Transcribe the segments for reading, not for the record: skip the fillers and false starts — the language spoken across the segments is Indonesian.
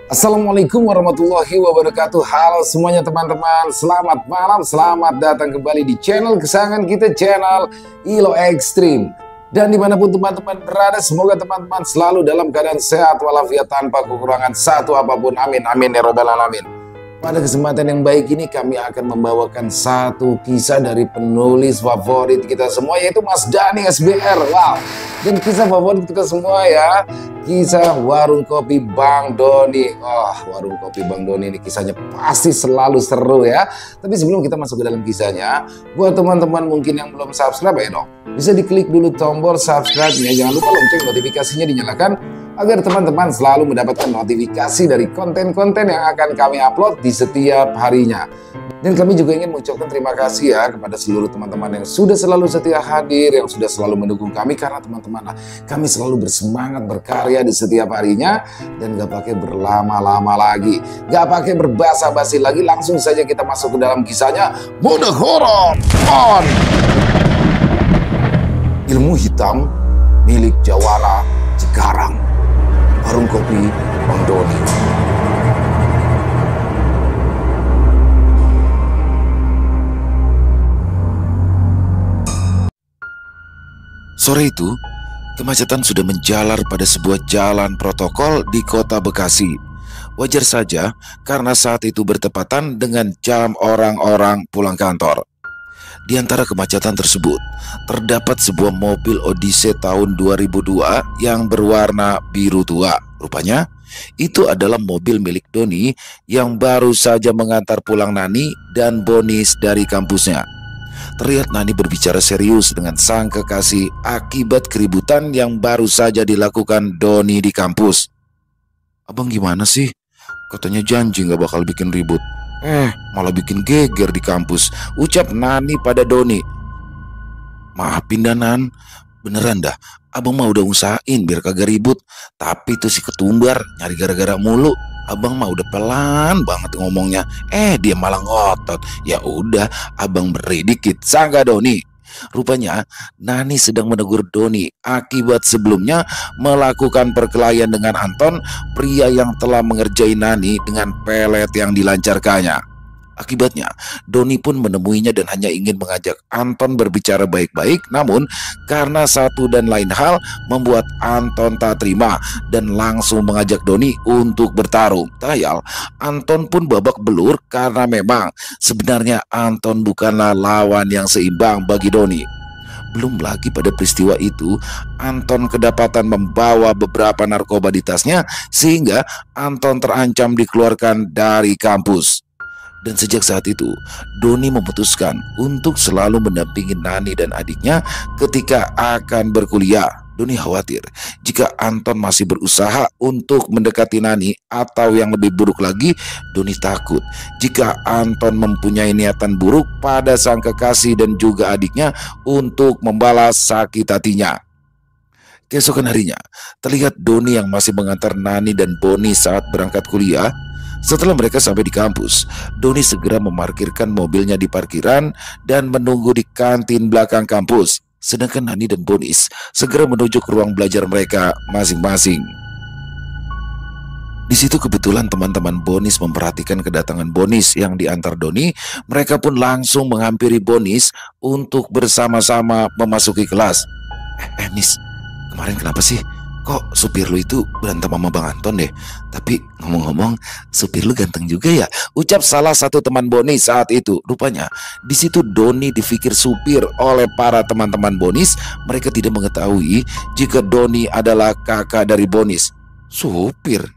Assalamualaikum warahmatullahi wabarakatuh. Halo semuanya teman-teman, selamat malam, selamat datang kembali di channel kesayangan kita, channel Ilo Extreme. Dan dimanapun teman-teman berada, semoga teman-teman selalu dalam keadaan sehat walafiat tanpa kekurangan satu apapun. Amin, amin ya robbal alamin. Pada kesempatan yang baik ini kami akan membawakan satu kisah dari penulis favorit kita semua, yaitu Mas Dhani SBR. Wow, dan kisah favorit kita semua ya, kisah Warung Kopi Bang Doni. Warung Kopi Bang Doni ini kisahnya pasti selalu seru ya. Tapi sebelum kita masuk ke dalam kisahnya, buat teman-teman mungkin yang belum subscribe ya dong, bisa diklik dulu tombol subscribe-nya. Jangan lupa lonceng notifikasinya dinyalakan, agar teman-teman selalu mendapatkan notifikasi dari konten-konten yang akan kami upload di setiap harinya. Dan kami juga ingin mengucapkan terima kasih ya kepada seluruh teman-teman yang sudah selalu setia hadir, yang sudah selalu mendukung kami, karena teman-teman kami selalu bersemangat berkarya di setiap harinya. Dan gak pakai berlama-lama lagi, gak pakai berbasa-basi lagi, langsung saja kita masuk ke dalam kisahnya. Mode horor on! Ilmu hitam milik Jawara Cikarang, Warung Kopi Bang Doni. Sore itu, kemacetan sudah menjalar pada sebuah jalan protokol di kota Bekasi. Wajar saja karena saat itu bertepatan dengan jam orang-orang pulang kantor. Di antara kemacetan tersebut, terdapat sebuah mobil Odyssey tahun 2002 yang berwarna biru tua. Rupanya, itu adalah mobil milik Doni yang baru saja mengantar pulang Nani dan Bonis dari kampusnya. Terlihat Nani berbicara serius dengan sang kekasih akibat keributan yang baru saja dilakukan Doni di kampus. "Abang gimana sih? Katanya janji gak bakal bikin ribut. Malah bikin geger di kampus," ucap Nani pada Doni. "Maafin dah Nan, beneran dah, abang mah udah usahain biar kagak ribut. Tapi tuh si ketumbar nyari gara-gara mulu. Abang mah udah pelan banget ngomongnya, dia malah ngotot. Ya udah, abang beri dikit," sangka Doni. Rupanya Nani sedang menegur Doni akibat sebelumnya melakukan perkelahian dengan Anton, pria yang telah mengerjai Nani dengan pelet yang dilancarkannya. Akibatnya Doni pun menemuinya dan hanya ingin mengajak Anton berbicara baik-baik, namun karena satu dan lain hal membuat Anton tak terima dan langsung mengajak Doni untuk bertarung. Tayal, Anton pun babak belur karena memang sebenarnya Anton bukanlah lawan yang seimbang bagi Doni. Belum lagi pada peristiwa itu, Anton kedapatan membawa beberapa narkoba di tasnya sehingga Anton terancam dikeluarkan dari kampus. Dan sejak saat itu, Doni memutuskan untuk selalu mendampingi Nani dan adiknya ketika akan berkuliah. Doni khawatir jika Anton masih berusaha untuk mendekati Nani, atau yang lebih buruk lagi, Doni takut jika Anton mempunyai niatan buruk pada sang kekasih dan juga adiknya untuk membalas sakit hatinya. Keesokan harinya, terlihat Doni yang masih mengantar Nani dan Boni saat berangkat kuliah. Setelah mereka sampai di kampus, Doni segera memarkirkan mobilnya di parkiran dan menunggu di kantin belakang kampus. Sedangkan Nani dan Bonis segera menuju ke ruang belajar mereka masing-masing. Di situ kebetulan teman-teman Bonis memperhatikan kedatangan Bonis yang diantar Doni. Mereka pun langsung menghampiri Bonis untuk bersama-sama memasuki kelas. Nis, kemarin kenapa sih? Kok supir lu itu berantem sama Bang Anton deh? Tapi ngomong-ngomong, supir lu ganteng juga ya, ucap salah satu teman Boni saat itu. Rupanya di situ Doni difikir supir oleh para teman-teman Bonis. Mereka tidak mengetahui jika Doni adalah kakak dari Bonis. "Supir?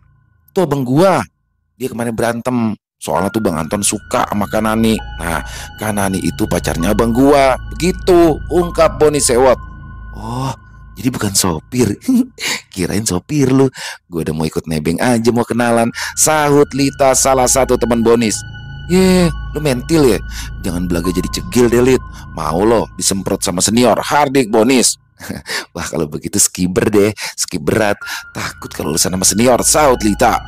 Tuh abang gua. Dia kemarin berantem. Soalnya tuh Bang Anton suka sama Kanani. Nah, Kanani itu pacarnya abang gua." Begitu ungkap Boni sewot. "Oh, jadi bukan sopir." "Kirain sopir lu. Gue udah mau ikut nebeng aja, mau kenalan," sahut Lita, salah satu teman Bonis. Lu mentil ya? Jangan belaga jadi cegil deh, Lit. Mau lo disemprot sama senior, hardik Bonis." "Wah, kalau begitu skiber deh, skiberat. Takut kalau urusan sama senior," sahut Lita.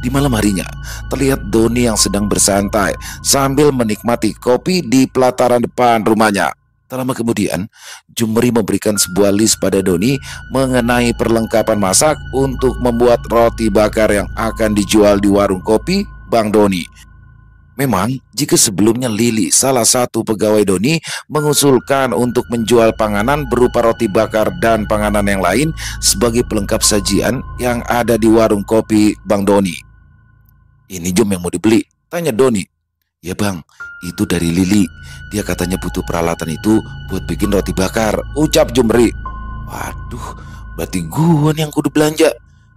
Di malam harinya, terlihat Doni yang sedang bersantai sambil menikmati kopi di pelataran depan rumahnya. Tak lama kemudian, Jumri memberikan sebuah list pada Doni mengenai perlengkapan masak untuk membuat roti bakar yang akan dijual di warung kopi Bang Doni. Memang, jika sebelumnya Lili, salah satu pegawai Doni, mengusulkan untuk menjual panganan berupa roti bakar dan panganan yang lain sebagai pelengkap sajian yang ada di warung kopi Bang Doni. "Ini Jum yang mau dibeli?" tanya Doni. "Ya bang, itu dari Lili. Dia katanya butuh peralatan itu buat bikin roti bakar," ucap Jumri. "Waduh, berarti gua nih yang kudu belanja."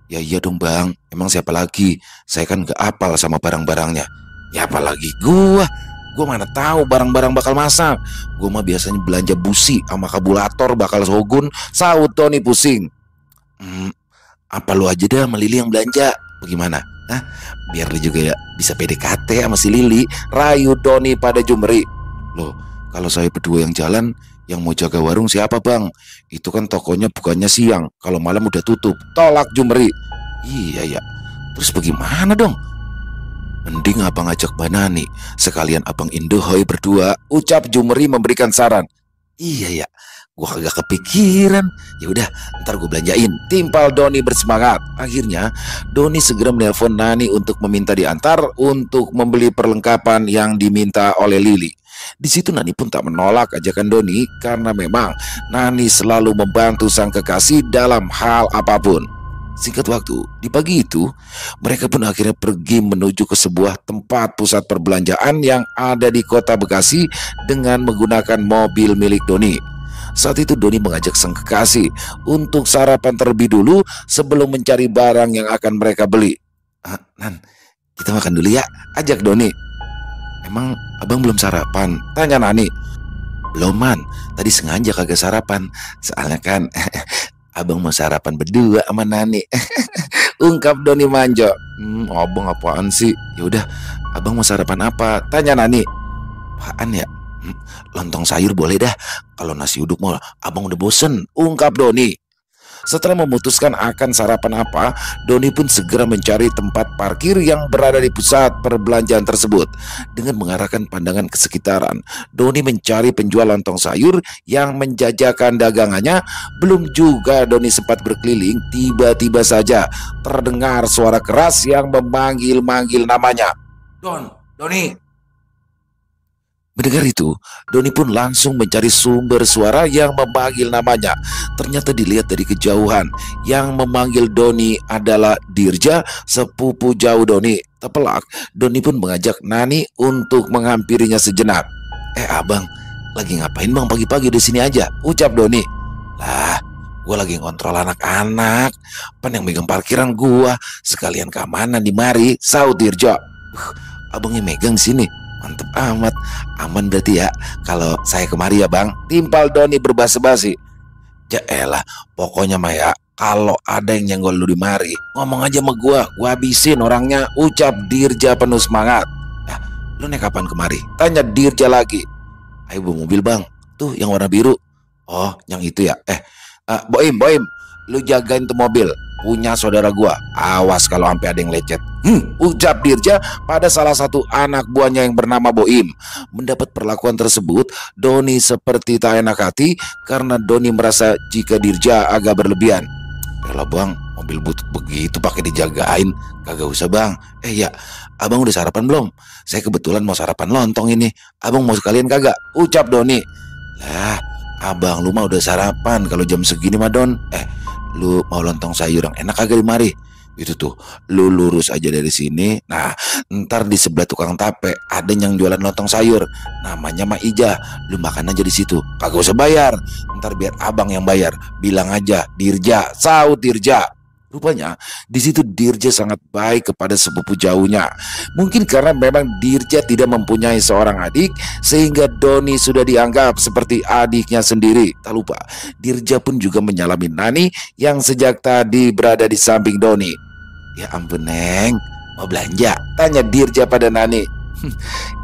"Ya iya dong bang, emang siapa lagi? Saya kan gak apal sama barang-barangnya." "Ya apalagi gua mana tahu barang-barang bakal masak. Gua mah biasanya belanja busi sama kabulator bakal Shogun," saut Doni pusing. Apa lu aja dah sama Lili yang belanja? Bagaimana? Hah? Biar lu juga ya bisa PDKT sama si Lili, rayu Doni pada Jumri. "Loh, kalau saya berdua yang jalan, yang mau jaga warung siapa bang? Itu kan tokonya bukannya siang, kalau malam udah tutup," tolak Jumri. "Iya ya, terus bagaimana dong?" "Mending abang ajak Mbak Nani, sekalian abang Indohoy berdua," ucap Jumri memberikan saran. "Iya ya, gua kagak kepikiran. Ya udah, ntar gue belanjain," timpal Doni bersemangat. Akhirnya Doni segera menelpon Nani untuk meminta diantar untuk membeli perlengkapan yang diminta oleh Lili. Di situ Nani pun tak menolak ajakan Doni karena memang Nani selalu membantu sang kekasih dalam hal apapun. Singkat waktu, di pagi itu, mereka pun akhirnya pergi menuju ke sebuah tempat pusat perbelanjaan yang ada di kota Bekasi dengan menggunakan mobil milik Doni. Saat itu Doni mengajak sang kekasih untuk sarapan terlebih dulu sebelum mencari barang yang akan mereka beli. "Nan, kita makan dulu ya," ajak Doni. "Emang abang belum sarapan?" tanya Nani. "Belum man, tadi sengaja kagak sarapan. Soalnya kan abang mau sarapan berdua sama Nani," ungkap Doni manjo. Abang apaan sih? Ya udah, abang mau sarapan apa?" tanya Nani. "Apaan ya? Lontong sayur boleh dah. Kalau nasi uduk mau abang udah bosen," ungkap Doni. Setelah memutuskan akan sarapan apa, Doni pun segera mencari tempat parkir yang berada di pusat perbelanjaan tersebut. Dengan mengarahkan pandangan ke sekitaran, Doni mencari penjual lontong sayur yang menjajakan dagangannya. Belum juga Doni sempat berkeliling, tiba-tiba saja terdengar suara keras yang memanggil-manggil namanya. Doni." Mendengar itu, Doni pun langsung mencari sumber suara yang memanggil namanya. Ternyata dilihat dari kejauhan, yang memanggil Doni adalah Dirja, sepupu jauh Doni. Terpelak, Doni pun mengajak Nani untuk menghampirinya sejenak. Abang, lagi ngapain bang pagi-pagi di sini aja?" ucap Doni. "Lah, gua lagi ngontrol anak-anak. Pan yang megang parkiran gua, sekalian keamanan di mari," saut Dirja. "Abang yang megang sini? Mantep amat. Aman berarti ya kalau saya kemari ya bang," timpal Doni berbasa-basi. "Ya elah, pokoknya mah ya, kalau ada yang nyenggol lu di mari, ngomong aja sama gua habisin orangnya," ucap Dirja penuh semangat. "Lu naik kapan kemari?" tanya Dirja lagi. "Ayo bawa mobil bang, tuh yang warna biru." "Oh, yang itu ya. Boim, lu jagain tuh mobil, punya saudara gua. Awas kalau sampai ada yang lecet," ucap Dirja pada salah satu anak buahnya yang bernama Boim. Mendapat perlakuan tersebut, Doni seperti tak enak hati karena Doni merasa jika Dirja agak berlebihan. "Elah bang, mobil butut begitu pakai dijagain, kagak usah bang. Ya, abang udah sarapan belum? Saya kebetulan mau sarapan lontong ini. Abang mau sekalian kagak?" ucap Doni. "Lah, abang lu mah udah sarapan kalau jam segini mah Don. Lu mau lontong sayur yang enak kagak di mari? Itu tuh, lu lurus aja dari sini. Nah, ntar di sebelah tukang tape ada yang jualan lontong sayur. Namanya Mak Ija. Lu makan aja di situ. Kagak usah bayar. Ntar biar abang yang bayar. Bilang aja Dirja," saut Dirja. Rupanya di situ Dirja sangat baik kepada sepupu jauhnya. Mungkin karena memang Dirja tidak mempunyai seorang adik, sehingga Doni sudah dianggap seperti adiknya sendiri. Tak lupa, Dirja pun juga menyalami Nani yang sejak tadi berada di samping Doni. "Ya ampun Neng, mau belanja?" tanya Dirja pada Nani.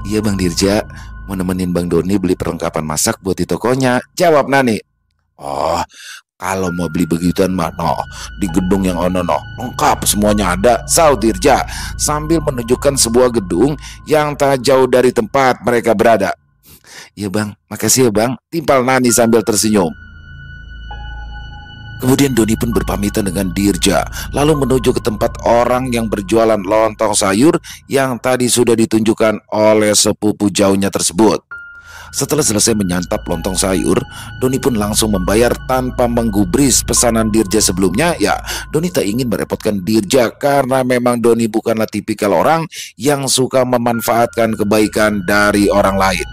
"Iya Bang Dirja, mau nemenin Bang Doni beli perlengkapan masak buat di tokonya," jawab Nani. "Oh, kalau mau beli begituan mah di gedung yang ono lengkap semuanya ada," saut Dirja sambil menunjukkan sebuah gedung yang tak jauh dari tempat mereka berada. Iya bang, makasih ya bang, timpal Nani sambil tersenyum. Kemudian Doni pun berpamitan dengan Dirja, lalu menuju ke tempat orang yang berjualan lontong sayur yang tadi sudah ditunjukkan oleh sepupu jauhnya tersebut. Setelah selesai menyantap lontong sayur, Doni pun langsung membayar tanpa menggubris pesanan Dirja sebelumnya. Ya, Doni tak ingin merepotkan Dirja karena memang Doni bukanlah tipikal orang yang suka memanfaatkan kebaikan dari orang lain.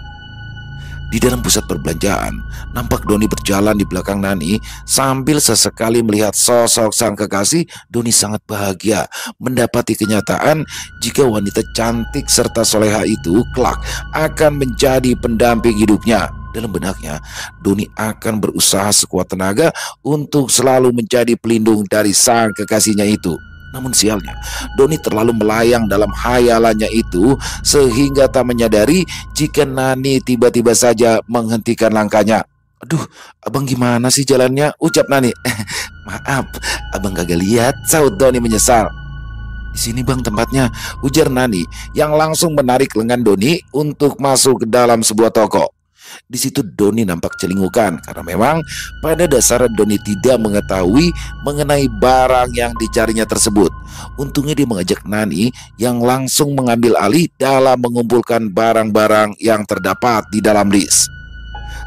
Di dalam pusat perbelanjaan, nampak Doni berjalan di belakang Nani sambil sesekali melihat sosok sang kekasih. Doni sangat bahagia mendapati kenyataan jika wanita cantik serta soleha itu kelak akan menjadi pendamping hidupnya. Dalam benaknya, Doni akan berusaha sekuat tenaga untuk selalu menjadi pelindung dari sang kekasihnya itu. Namun sialnya, Doni terlalu melayang dalam hayalannya itu sehingga tak menyadari jika Nani tiba-tiba saja menghentikan langkahnya. "Aduh, abang gimana sih jalannya?" ucap Nani. "Maaf, abang kagak lihat," saut Doni menyesal. "Di sini bang tempatnya," ujar Nani yang langsung menarik lengan Doni untuk masuk ke dalam sebuah toko. Di situ Doni nampak celingukan karena memang pada dasarnya Doni tidak mengetahui mengenai barang yang dicarinya tersebut. Untungnya dia mengajak Nani yang langsung mengambil alih dalam mengumpulkan barang-barang yang terdapat di dalam list.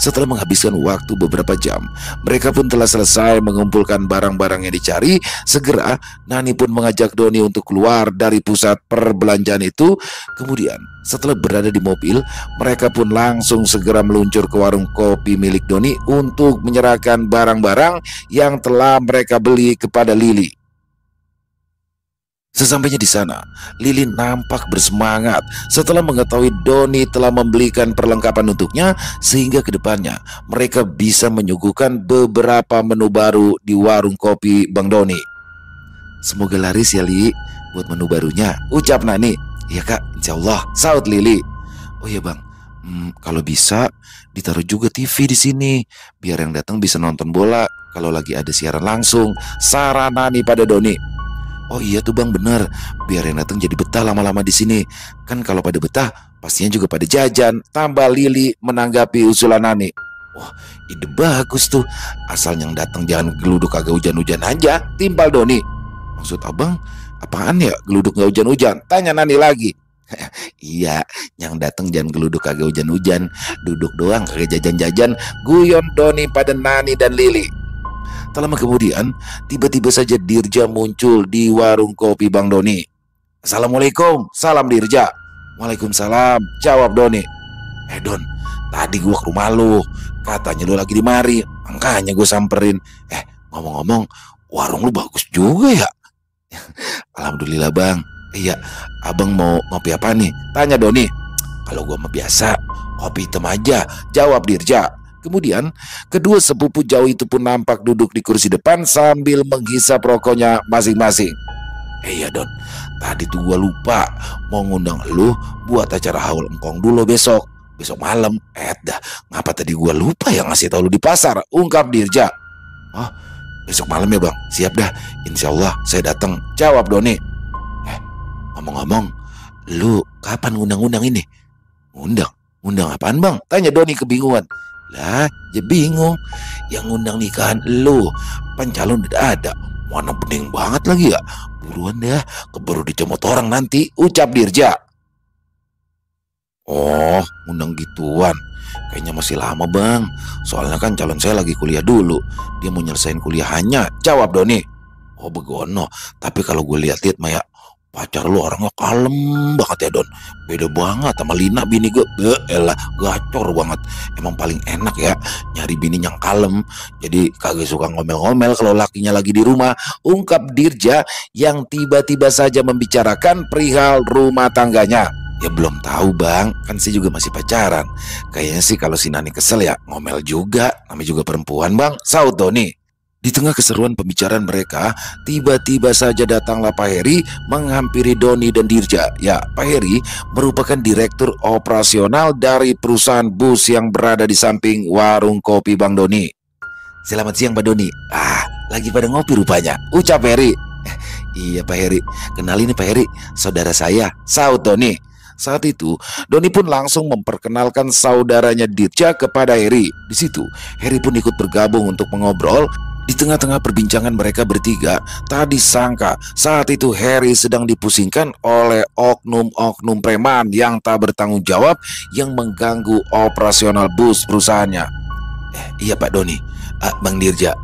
Setelah menghabiskan waktu beberapa jam, mereka pun telah selesai mengumpulkan barang-barang yang dicari. Segera Nani pun mengajak Doni untuk keluar dari pusat perbelanjaan itu. Kemudian setelah berada di mobil, mereka pun langsung segera meluncur ke warung kopi milik Doni untuk menyerahkan barang-barang yang telah mereka beli kepada Lili. Sesampainya di sana, Lili nampak bersemangat setelah mengetahui Doni telah membelikan perlengkapan untuknya, sehingga kedepannya mereka bisa menyuguhkan beberapa menu baru di warung kopi Bang Doni. "Semoga laris ya Li buat menu barunya," ucap Nani. "Iya kak, insya Allah," saut Lili. "Oh iya bang, kalau bisa ditaruh juga TV di sini biar yang datang bisa nonton bola kalau lagi ada siaran langsung," saran Nani pada Doni. "Oh iya tuh bang, bener, biar yang datang jadi betah lama-lama di sini. Kan kalau pada betah pastinya juga pada jajan," tambah Lili menanggapi usulan Nani. "Wah, ide bagus tuh, asal yang datang jangan geluduk kagak hujan-hujan aja," timpal Doni. "Maksud abang apaan ya geluduk gak hujan-hujan?" tanya Nani lagi. "Iya, yang datang jangan geluduk kagak hujan-hujan, duduk doang kagak jajan-jajan," guyon Doni pada Nani dan Lili. Tak lama kemudian, tiba-tiba saja Dirja muncul di warung kopi Bang Doni. "Assalamualaikum," salam Dirja. "Waalaikumsalam," jawab Doni. Don, tadi gua ke rumah lu, katanya lu lagi di mari, makanya gue samperin. Ngomong-ngomong, warung lu bagus juga ya." "Alhamdulillah bang." "Iya, abang mau ngopi apa nih?" tanya Doni. "Kalau gua mah biasa, kopi hitam aja," jawab Dirja. Kemudian kedua sepupu jauh itu pun nampak duduk di kursi depan sambil menghisap rokoknya masing-masing. "Iya Don, tadi tuh gua lupa mau ngundang lu buat acara haul engkong dulu besok malam." Dah, ngapa tadi gua lupa ya ngasih tahu lu di pasar," ungkap Dirja. "Oh, besok malam ya bang, siap dah, insya Allah saya datang," jawab Doni. Ngomong-ngomong, lu kapan ngundang-undang ini?" Undang apaan bang?" tanya Doni kebingungan. "Lah, ya bingung. Yang ngundang nikahan lu, calon udah ada. Mana bening banget lagi ya. Buruan dah, keburu dicomot orang nanti," ucap Dirja. "Oh, ngundang gituan. Kayaknya masih lama bang. Soalnya kan calon saya lagi kuliah dulu. Dia mau nyelesain kuliahannya," jawab Doni. "Oh begono, tapi kalau gue lihat-lihat Maya, pacar lu orangnya kalem banget ya Don. Beda banget sama Lina bini gue. Elah, gacor banget. Emang paling enak ya nyari bini yang kalem. Jadi kagak suka ngomel-ngomel kalau lakinya lagi di rumah," ungkap Dirja yang tiba-tiba saja membicarakan perihal rumah tangganya. "Ya belum tahu bang, kan saya juga masih pacaran. Kayaknya sih kalau si Nani kesel ya ngomel juga. Namanya juga perempuan bang," saut Doni. Di tengah keseruan pembicaraan mereka, tiba-tiba saja datanglah Pak Heri menghampiri Doni dan Dirja. Ya, Pak Heri merupakan direktur operasional dari perusahaan bus yang berada di samping warung kopi Bang Doni. "Selamat siang Pak Doni." Lagi pada ngopi rupanya," ucap Heri. "Iya Pak Heri, kenalin nih Pak Heri, saudara saya," saut Doni. Saat itu, Doni pun langsung memperkenalkan saudaranya Dirja kepada Harry. Di situ, Harry pun ikut bergabung untuk mengobrol. Di tengah-tengah perbincangan mereka bertiga, tak disangka saat itu Harry sedang dipusingkan oleh oknum-oknum preman yang tak bertanggung jawab yang mengganggu operasional bus perusahaannya. Iya Pak Doni, Bang Dirja,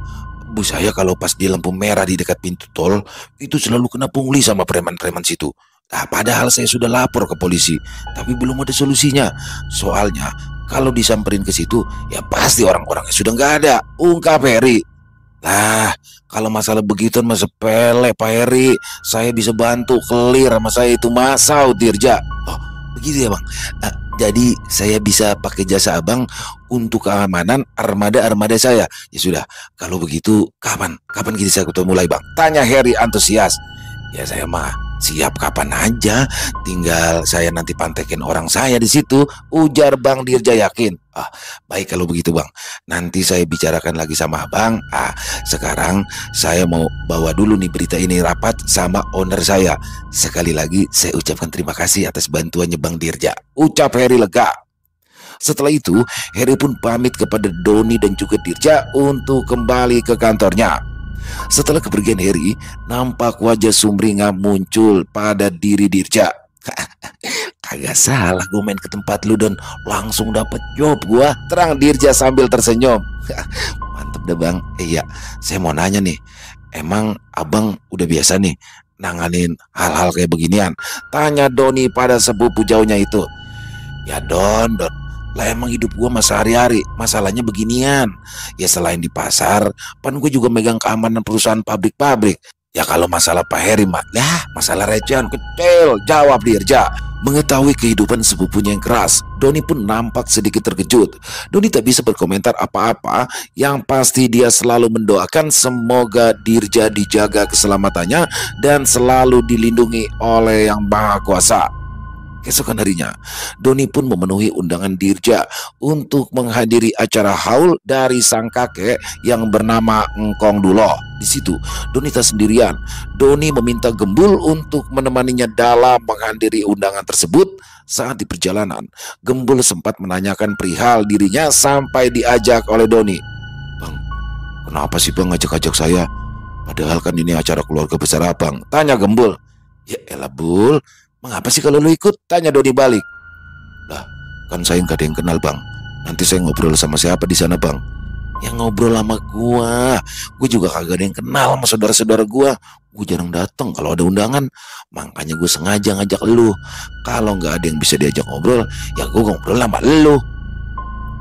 bus saya kalau pas di lampu merah di dekat pintu tol itu selalu kena pungli sama preman-preman situ. Padahal saya sudah lapor ke polisi, tapi belum ada solusinya. Soalnya kalau disamperin ke situ, ya pasti orang-orangnya sudah nggak ada. Ungkap Harry. Lah, kalau masalah begituan mah sepele Pak Heri. Saya bisa bantu clear sama saya itu Mas, saud Dirja. Oh, begitu ya Bang. Jadi saya bisa pakai jasa Abang untuk keamanan armada-armada saya. Ya sudah, kalau begitu kapan kita bisa mulai Bang? Tanya Harry antusias. Ya saya mah siap kapan aja, tinggal saya nanti pantekin orang saya di situ, ujar Bang Dirja yakin. Baik kalau begitu Bang, nanti saya bicarakan lagi sama Abang. Sekarang saya mau bawa dulu nih berita ini rapat sama owner saya. Sekali lagi saya ucapkan terima kasih atas bantuannya Bang Dirja, ucap Harry lega. Setelah itu Harry pun pamit kepada Doni dan juga Dirja untuk kembali ke kantornya. Setelah kepergian Harry, nampak wajah sumringah muncul pada diri Dirja. Kagak salah gue main ke tempat lu dan langsung dapet job gua, terang Dirja sambil tersenyum. Mantep dah Bang. Iya, saya mau nanya nih, emang Abang udah biasa nih nanganin hal-hal kayak beginian? Tanya Doni pada sepupu jauhnya itu. Ya Don, lah emang hidup gue masa hari-hari masalahnya beginian. Ya selain di pasar, pan gue juga megang keamanan perusahaan pabrik-pabrik. Ya kalau masalah Pak Harry mah, masalah recehan kecil, jawab Dirja. Mengetahui kehidupan sepupunya yang keras, Doni pun nampak sedikit terkejut. Doni tak bisa berkomentar apa-apa, yang pasti dia selalu mendoakan semoga Dirja dijaga keselamatannya dan selalu dilindungi oleh Yang Maha Kuasa. Keesokan harinya, Doni pun memenuhi undangan Dirja untuk menghadiri acara haul dari sang kakek yang bernama Engkong Duloh. Di situ, Doni tak sendirian. Doni meminta Gembul untuk menemaninya dalam menghadiri undangan tersebut. Saat di perjalanan, Gembul sempat menanyakan perihal dirinya sampai diajak oleh Doni. Bang, kenapa sih Bang ngajak-ajak saya? Padahal kan ini acara keluarga besar Abang, tanya Gembul. Ya elah Bul, mengapa sih kalau lu ikut? Tanya Doni balik. Lah, kan saya nggak ada yang kenal Bang. Nanti saya ngobrol sama siapa di sana Bang? Yang ngobrol sama gua juga kagak ada yang kenal sama saudara-saudara gua jarang datang kalau ada undangan. Makanya gue sengaja ngajak lu. Kalau nggak ada yang bisa diajak ngobrol, ya gue ngobrol sama lu.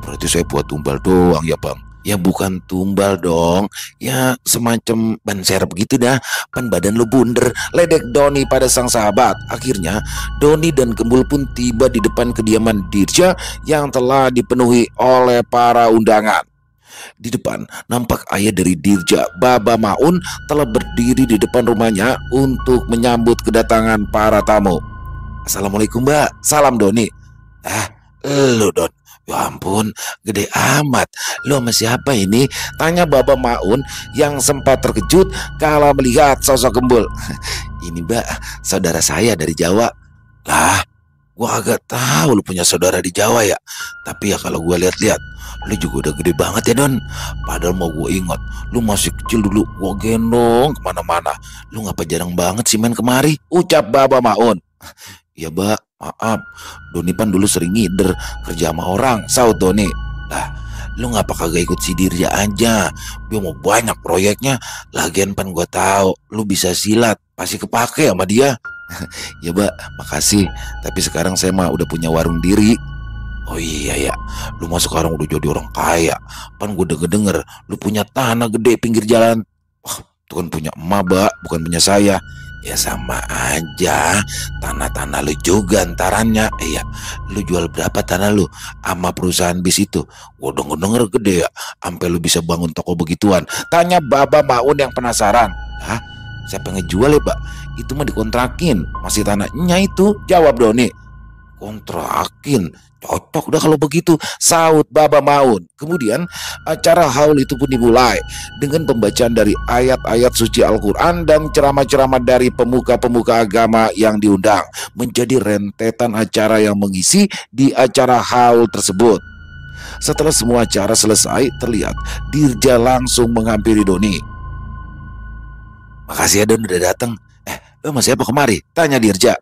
Berarti saya buat tumbal doang ya Bang? Ya bukan tumbal dong, ya semacam ban serep gitu dah. Pan badan lu bunder, ledek Doni pada sang sahabat. Akhirnya Doni dan Gembul pun tiba di depan kediaman Dirja yang telah dipenuhi oleh para undangan. Di depan nampak ayah dari Dirja, Baba Maun, telah berdiri di depan rumahnya untuk menyambut kedatangan para tamu. Assalamualaikum Mbak, salam Doni. Lu Don, ya ampun, gede amat. Lu sama siapa ini? Tanya Baba Maun yang sempat terkejut kala melihat sosok Gembul. Ini Mbak, saudara saya dari Jawa. Lah, gua agak tahu lu punya saudara di Jawa ya. Tapi ya kalau gua lihat-lihat, lu juga udah gede banget ya Don. Padahal mau gue ingat, lu masih kecil dulu gua gendong kemana-mana. Lu ngapa jarang banget sih main kemari? Ucap Baba Maun. Ya Mbak, maaf, Doni pan dulu sering ngider kerja sama orang, saud Doni. Lah, lu ngapa kagak ikut si Dirja aja? Dia mau banyak proyeknya. Lagian pan gua tahu lu bisa silat, pasti kepake sama dia. Ya Mbak, makasih. Tapi sekarang saya mah udah punya warung diri. Oh iya ya, lu mah sekarang udah jadi orang kaya. Pan gue denger lu punya tanah gede pinggir jalan. Wah, itu kan punya emak Mbak, bukan punya saya. Ya sama aja, tanah-tanah lu juga antarannya. Iya, lu jual berapa tanah lu sama perusahaan bis itu? Gue denger gede ya, sampai lu bisa bangun toko begituan. Tanya Baba Maun yang penasaran. Hah? Siapa yang ngejual ya Pak? Itu mah dikontrakin, masih tanahnya itu, jawab Doni. Kontrakin, cocok dah kalau begitu, saut Baba Maun. Kemudian acara haul itu pun dimulai dengan pembacaan dari ayat-ayat suci Al-Quran dan ceramah-ceramah dari pemuka-pemuka agama yang diundang, menjadi rentetan acara yang mengisi di acara haul tersebut. Setelah semua acara selesai, terlihat Dirja langsung menghampiri Doni. "Makasih ya Don udah datang. Lo masih apa kemari?" tanya Dirja.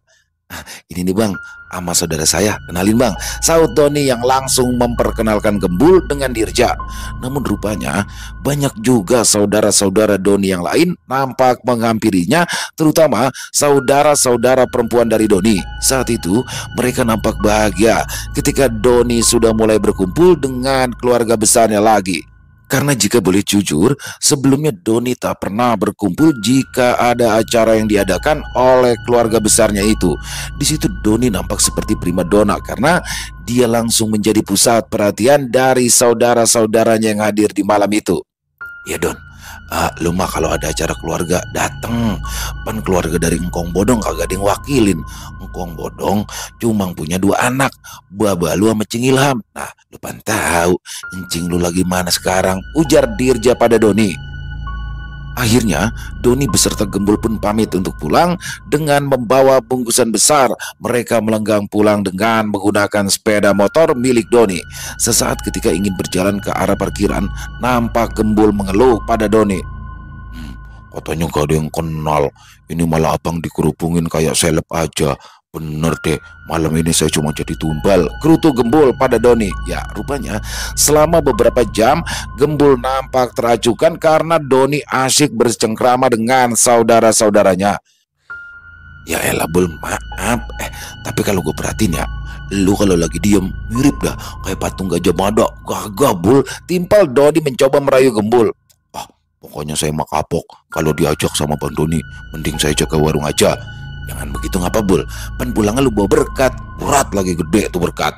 "Ini nih bang, sama saudara saya, kenalin bang," saut Doni yang langsung memperkenalkan Gembul dengan Dirja. Namun rupanya banyak juga saudara-saudara Doni yang lain nampak menghampirinya, terutama saudara-saudara perempuan dari Doni. Saat itu mereka nampak bahagia ketika Doni sudah mulai berkumpul dengan keluarga besarnya lagi. Karena jika boleh jujur, sebelumnya Doni tak pernah berkumpul jika ada acara yang diadakan oleh keluarga besarnya itu. Di situ Doni nampak seperti primadona karena dia langsung menjadi pusat perhatian dari saudara-saudaranya yang hadir di malam itu. "Ya Don, lu mah kalau ada acara keluarga dateng. Pan keluarga dari Engkong Bodong kagak ada yang wakilin. Engkong Bodong cuma punya 2 anak, Baba lu sama Cing Ilham. Nah, lu pan tahu encing lu lagi mana sekarang," ujar Dirja pada Doni. Akhirnya Doni beserta Gembul pun pamit untuk pulang dengan membawa bungkusan besar. Mereka melenggang pulang dengan menggunakan sepeda motor milik Doni. Sesaat ketika ingin berjalan ke arah parkiran, nampak Gembul mengeluh pada Doni. "Katanya gak ada yang kenal, ini malah abang dikerubungin kayak seleb aja. Bener deh, malam ini saya cuma jadi tumbal," gerutu Gembul pada Doni. Ya, rupanya selama beberapa jam Gembul nampak teracukan karena Doni asyik bercengkrama dengan saudara-saudaranya. "Ya elah Bul, maaf. Tapi kalau gue perhatiin ya, lu kalau lagi diem mirip dah kayak patung Gajah Mada." "Gagah Bul," timpal Doni mencoba merayu Gembul. "Pokoknya saya mah kapok kalau diajak sama Bang Doni, mending saya jaga warung aja." "Jangan begitu ngapa Bul, pan pulangnya lu bawa berkat, berat lagi gede tuh berkat."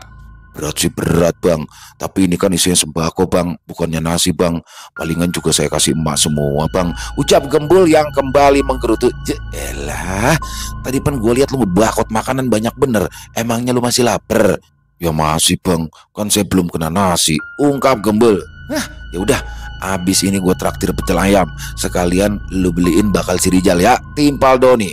"Berat sih berat bang, tapi ini kan isinya sembako bang, bukannya nasi bang. Palingan juga saya kasih emak semua bang," ucap Gembul yang kembali menggerutu. "Elah, tadi pan gue lihat lu ngebakot makanan banyak bener, emangnya lu masih lapar?" "Ya masih bang, kan saya belum kena nasi," ungkap Gembul. "Ya udah, abis ini gue traktir pecel ayam, sekalian lu beliin bakal si Rizal ya," timpal Doni.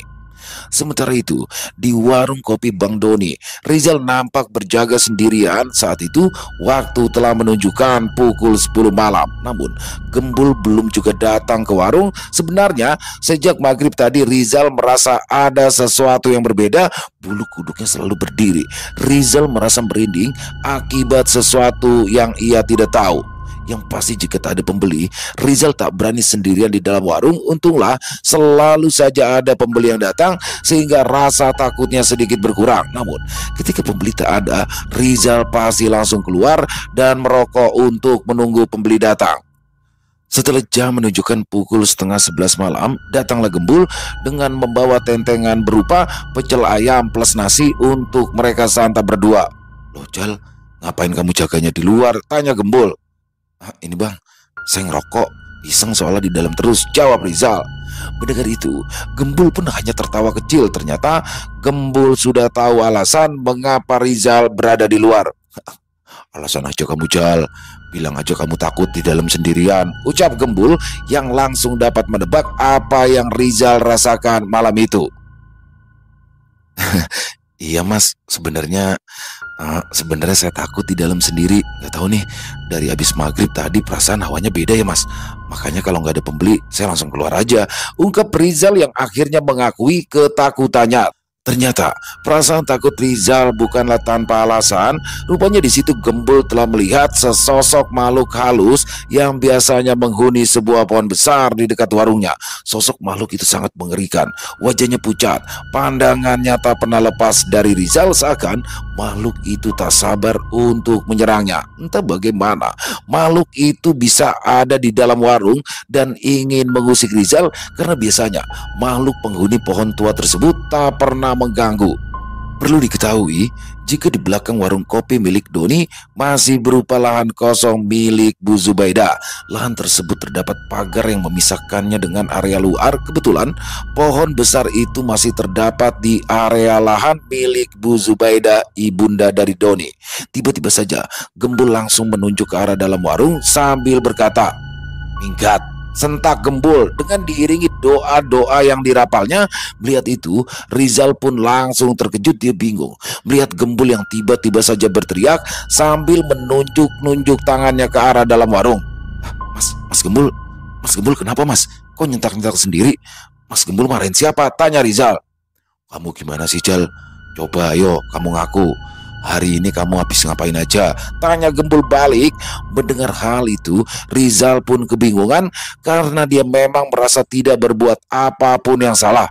Sementara itu, di warung kopi Bang Doni, Rizal nampak berjaga sendirian. Saat itu, waktu telah menunjukkan pukul 10 malam. Namun, Gembul belum juga datang ke warung. Sebenarnya, sejak maghrib tadi Rizal merasa ada sesuatu yang berbeda. Bulu kuduknya selalu berdiri. Rizal merasa merinding akibat sesuatu yang ia tidak tahu. Yang pasti jika tak ada pembeli, Rizal tak berani sendirian di dalam warung. Untunglah selalu saja ada pembeli yang datang sehingga rasa takutnya sedikit berkurang. Namun ketika pembeli tak ada, Rizal pasti langsung keluar dan merokok untuk menunggu pembeli datang. Setelah jam menunjukkan pukul 10:30 malam, datanglah Gembul dengan membawa tentengan berupa pecel ayam plus nasi untuk mereka santap berdua. "Loh Jal, ngapain kamu jaganya di luar?" tanya Gembul. "Ini bang, saya ngerokok, iseng soalnya di dalam terus," jawab Rizal. Mendengar itu, Gembul pun hanya tertawa kecil. Ternyata Gembul sudah tahu alasan mengapa Rizal berada di luar. "Alasan aja kamu Jal, bilang aja kamu takut di dalam sendirian," ucap Gembul yang langsung dapat menebak apa yang Rizal rasakan malam itu. "Iya mas, sebenarnya saya takut di dalam sendiri. Gak tahu nih, dari habis maghrib tadi perasaan hawanya beda ya mas. Makanya kalau nggak ada pembeli, saya langsung keluar aja," ungkap Rizal yang akhirnya mengakui ketakutannya. Ternyata perasaan takut Rizal bukanlah tanpa alasan. Rupanya di situ Gembul telah melihat sesosok makhluk halus yang biasanya menghuni sebuah pohon besar di dekat warungnya. Sosok makhluk itu sangat mengerikan. Wajahnya pucat, pandangannya tak pernah lepas dari Rizal, seakan makhluk itu tak sabar untuk menyerangnya. Entah bagaimana makhluk itu bisa ada di dalam warung dan ingin mengusik Rizal, karena biasanya makhluk penghuni pohon tua tersebut tak pernah mengganggu. Perlu diketahui, jika di belakang warung kopi milik Doni masih berupa lahan kosong milik Bu Zubaida. Lahan tersebut terdapat pagar yang memisahkannya dengan area luar. Kebetulan pohon besar itu masih terdapat di area lahan milik Bu Zubaida, ibunda dari Doni. Tiba-tiba saja Gembul langsung menunjuk ke arah dalam warung sambil berkata, "Minggat." Sentak Gembul dengan diiringi doa-doa yang dirapalnya. Melihat itu, Rizal pun langsung terkejut. Dia bingung melihat Gembul yang tiba-tiba saja berteriak sambil menunjuk-nunjuk tangannya ke arah dalam warung. Mas Gembul kenapa mas? Kok nyentak-nyentak sendiri? Mas Gembul marahin siapa? Tanya Rizal. Kamu gimana sih, Jal? Coba ayo kamu ngaku. Hari ini kamu habis ngapain aja? Tanya Gembul balik. Mendengar hal itu, Rizal pun kebingungan karena dia memang merasa tidak berbuat apapun yang salah.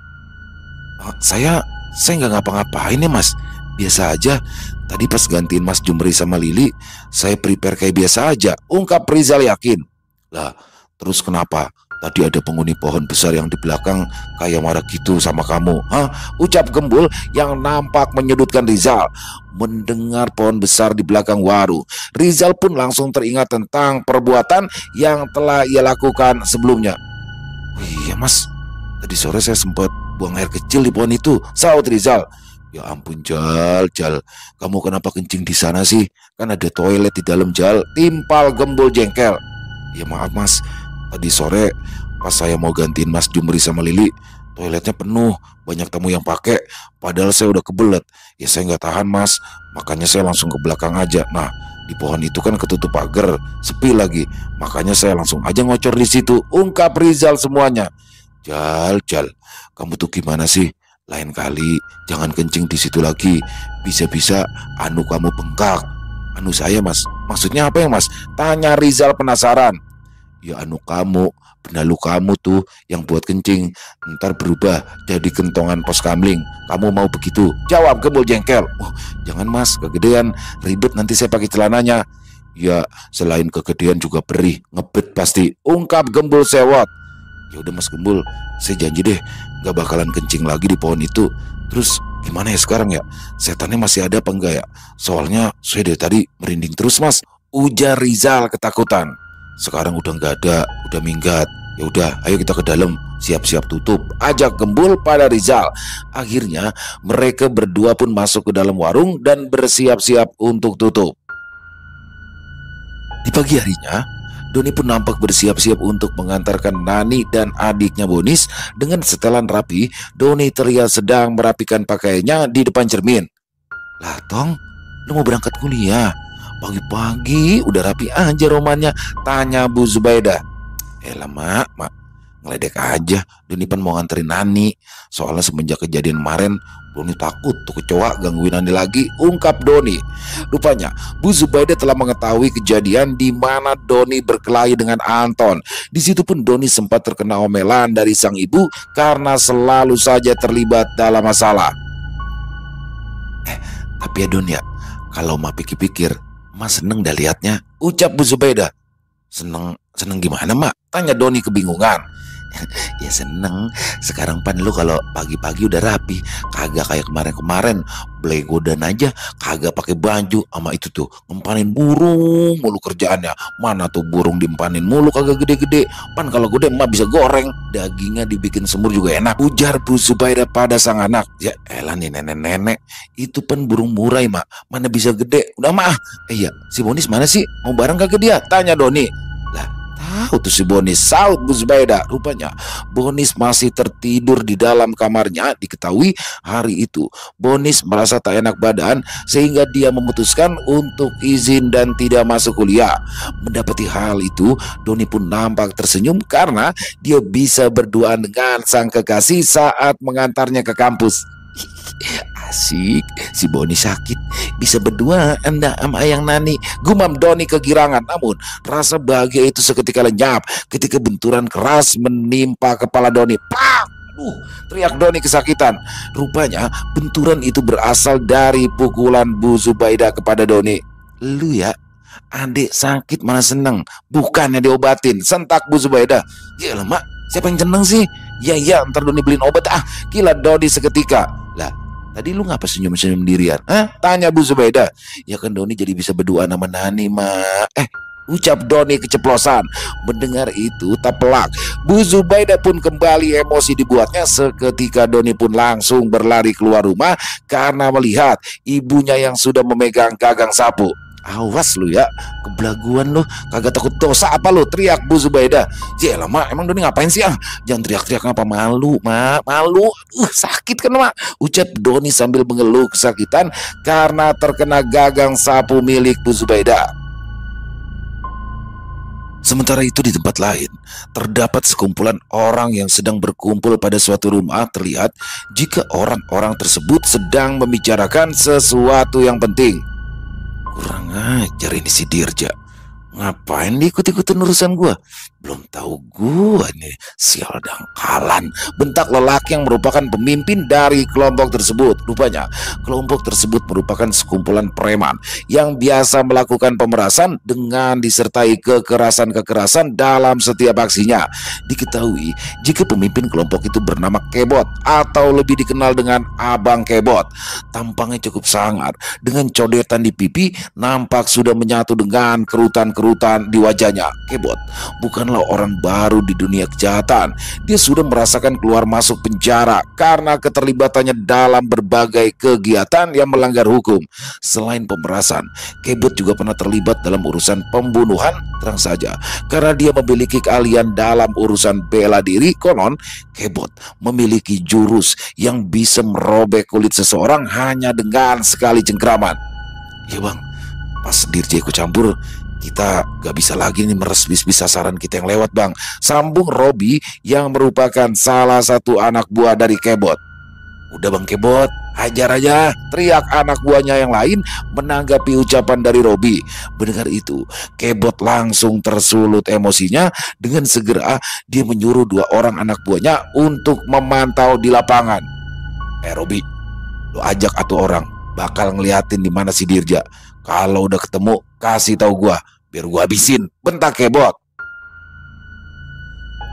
Saya nggak ngapa-ngapain ya mas. Biasa aja. Tadi pas gantiin Mas Jumri sama Lili, saya prepare kayak biasa aja, ungkap Rizal yakin. Lah, terus kenapa? Tadi ada penghuni pohon besar yang di belakang kayak marah gitu sama kamu. Ucap Gembul yang nampak menyudutkan Rizal. Mendengar pohon besar di belakang warung, Rizal pun langsung teringat tentang perbuatan yang telah ia lakukan sebelumnya. Oh iya mas, tadi sore saya sempat buang air kecil di pohon itu, saut Rizal. Ya ampun Jal, kamu kenapa kencing di sana sih? Kan ada toilet di dalam Jal, timpal Gembul jengkel. Ya maaf mas, tadi sore pas saya mau gantiin Mas Jumri sama Lili, toiletnya penuh, banyak tamu yang pakai. Padahal saya udah kebelet. Ya saya nggak tahan mas, makanya saya langsung ke belakang aja. Nah di pohon itu kan ketutup pagar, sepi lagi, makanya saya langsung aja ngocor di situ, ungkap Rizal semuanya. Jal, kamu tuh gimana sih? Lain kali jangan kencing di situ lagi, bisa-bisa anu kamu bengkak. Anu saya mas, maksudnya apa ya mas? Tanya Rizal penasaran. Ya anu kamu, benalu kamu tuh yang buat kencing, ntar berubah jadi kentongan pos kamling. Kamu mau begitu? Jawab Gembul jengkel. Jangan mas, kegedean, ribet nanti saya pakai celananya. Ya selain kegedean juga perih, ngebet pasti, ungkap Gembul sewot. Ya udah mas Gembul, saya janji deh gak bakalan kencing lagi di pohon itu. Terus gimana ya sekarang ya? Setannya masih ada apa enggak ya? Soalnya saya dari tadi merinding terus mas, ujar Rizal ketakutan. Sekarang udah nggak ada, udah minggat. Ya udah, ayo kita ke dalam, siap-siap tutup, ajak Gembul pada Rizal. Akhirnya mereka berdua pun masuk ke dalam warung dan bersiap-siap untuk tutup. Di pagi harinya, Doni pun nampak bersiap-siap untuk mengantarkan Nani dan adiknya Bonis. Dengan setelan rapi, Doni terlihat sedang merapikan pakaiannya di depan cermin. Lah Tong, lu mau berangkat kuliah? Pagi-pagi udah rapi aja romannya, tanya Bu Zubaida. Elah mak, ngeledek aja. Doni pan mau nganterin Nani. Soalnya semenjak kejadian kemarin, Doni takut tuh kecoa gangguin Nani lagi, ungkap Doni. Rupanya Bu Zubaida telah mengetahui kejadian di mana Doni berkelahi dengan Anton. Di situ pun Doni sempat terkena omelan dari sang ibu karena selalu saja terlibat dalam masalah. Tapi ya Don ya, kalau mak pikir-pikir, Mas seneng dah liatnya, ucap Bu Zubaida. Seneng gimana mak? Tanya Doni kebingungan. Ya seneng, sekarang pan lu kalau pagi-pagi udah rapi, kagak kayak kemarin-kemarin blegodan aja, kagak pakai baju sama itu tuh ngempanin burung mulu kerjaannya. Mana tuh burung dimpanin mulu kagak gede-gede. Pan kalau gede emak bisa goreng, dagingnya dibikin semur juga enak, ujar Bu Zubaida pada sang anak. Ya elah nih nenek-nenek, itu pan burung murai mak, mana bisa gede. Udah mah. Iya, si Bonis mana sih? Mau bareng kagak dia? Tanya Doni. Tahu tuh si Bonis, saut Bu Zubaida. Rupanya Bonis masih tertidur di dalam kamarnya. Diketahui hari itu Bonis merasa tak enak badan sehingga dia memutuskan untuk izin dan tidak masuk kuliah. Mendapati hal itu, Doni pun nampak tersenyum karena dia bisa berduaan dengan sang kekasih saat mengantarnya ke kampus. Asik, si Boni sakit bisa berdua anda sama ayang Nani, gumam Doni kegirangan. Namun rasa bahagia itu seketika lenyap ketika benturan keras menimpa kepala Doni. Pak! Teriak Doni kesakitan. Rupanya benturan itu berasal dari pukulan Bu Zubaida kepada Doni. Lu ya, adik sakit mana seneng, bukannya diobatin, sentak Bu Zubaida. Ya mak, siapa yang seneng sih? Ya ntar Doni beliin obat. Gila Doni seketika. Lah Tadi lu ngapa senyum-senyum dirian? Hah? Tanya Bu Zubaida. Ya kan Doni jadi bisa berdua sama Nani, mak. Ucap Doni keceplosan. Mendengar itu tak pelak, Bu Zubaida pun kembali emosi dibuatnya. Seketika Doni pun langsung berlari keluar rumah karena melihat ibunya yang sudah memegang gagang sapu. Awas lu ya, kebelaguan lu, kagak takut dosa apa lu? Teriak Bu Zubaida. Jelah mak, emang Doni ngapain sih ah? Jangan teriak-teriak ngapa, malu mak, malu. Sakit kan mak? Ucap Doni sambil mengeluh kesakitan karena terkena gagang sapu milik Bu Zubaida. Sementara itu di tempat lain, terdapat sekumpulan orang yang sedang berkumpul pada suatu rumah. Terlihat jika orang-orang tersebut sedang membicarakan sesuatu yang penting. Kurang ajar ini si Dirja. Ngapain diikut-ikutin urusan gua? Belum tahu gua nih, sial dangkalan. Bentak lelaki yang merupakan pemimpin dari kelompok tersebut. Rupanya kelompok tersebut merupakan sekumpulan preman yang biasa melakukan pemerasan dengan disertai kekerasan-kekerasan dalam setiap aksinya. Diketahui jika pemimpin kelompok itu bernama Kebot atau lebih dikenal dengan Abang Kebot. Tampangnya cukup sangar dengan codetan di pipi, nampak sudah menyatu dengan kerutan-kerutan di wajahnya. Kebot bukanlah orang baru di dunia kejahatan. Dia sudah merasakan keluar masuk penjara karena keterlibatannya dalam berbagai kegiatan yang melanggar hukum. Selain pemerasan, Kebot juga pernah terlibat dalam urusan pembunuhan. Terang saja, karena dia memiliki keahlian dalam urusan bela diri. Konon Kebot memiliki jurus yang bisa merobek kulit seseorang hanya dengan sekali cengkraman. Ya bang, pas Dirja ikut campur, kita gak bisa lagi nih meres bis-bis sasaran kita yang lewat bang. Sambung Robi yang merupakan salah satu anak buah dari Kebot. Udah bang Kebot, hajar aja, teriak anak buahnya yang lain menanggapi ucapan dari Robi. Mendengar itu, Kebot langsung tersulut emosinya. Dengan segera dia menyuruh dua orang anak buahnya untuk memantau di lapangan. Robi, lo ajak atuh orang, bakal ngeliatin di mana si Dirja. Kalau udah ketemu, kasih tahu gua, biar gua habisin, bentak Kebot.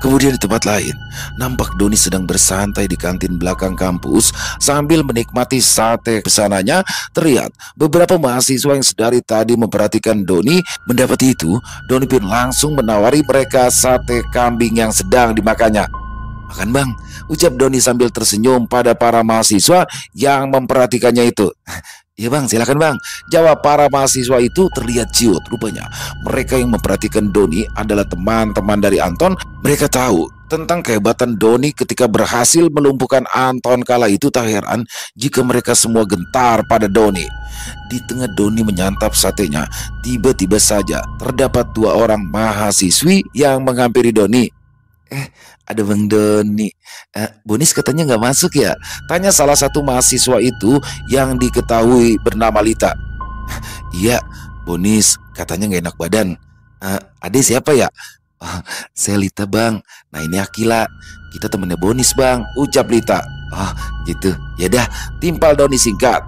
Kemudian di tempat lain, nampak Doni sedang bersantai di kantin belakang kampus sambil menikmati sate pesanannya. Terlihat beberapa mahasiswa yang sedari tadi memperhatikan Doni. Mendapati itu, Doni pun langsung menawari mereka sate kambing yang sedang dimakannya. Makan bang, ucap Doni sambil tersenyum pada para mahasiswa yang memperhatikannya itu. Ya bang, silakan bang, jawab para mahasiswa itu. Terlihat ciut. Rupanya mereka yang memperhatikan Doni adalah teman-teman dari Anton. Mereka tahu tentang kehebatan Doni ketika berhasil melumpuhkan Anton. Kala itu tak heran jika mereka semua gentar pada Doni. Di tengah Doni menyantap satenya, tiba-tiba saja terdapat dua orang mahasiswi yang menghampiri Doni. Ada Bang Doni. Bonis katanya nggak masuk ya? Tanya salah satu mahasiswa itu yang diketahui bernama Lita. Iya, Bonis katanya nggak enak badan. Ade siapa ya? Saya Lita bang. Nah ini Akila, kita temennya Bonis bang, ucap Lita. Gitu. Ya dah, timpal Doni singkat.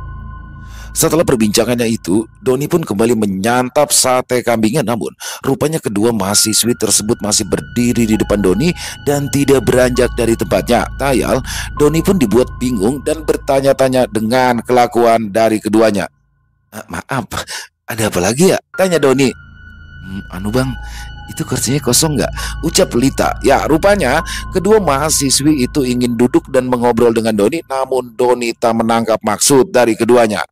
Setelah perbincangannya itu, Doni pun kembali menyantap sate kambingnya. Namun rupanya kedua mahasiswi tersebut masih berdiri di depan Doni dan tidak beranjak dari tempatnya. Tayal, Doni pun dibuat bingung dan bertanya-tanya dengan kelakuan dari keduanya. Maaf, ada apa lagi ya? Tanya Doni. Anu bang, itu kursinya kosong nggak? Ucap Lita. Ya, rupanya kedua mahasiswi itu ingin duduk dan mengobrol dengan Doni. Namun Doni tak menangkap maksud dari keduanya.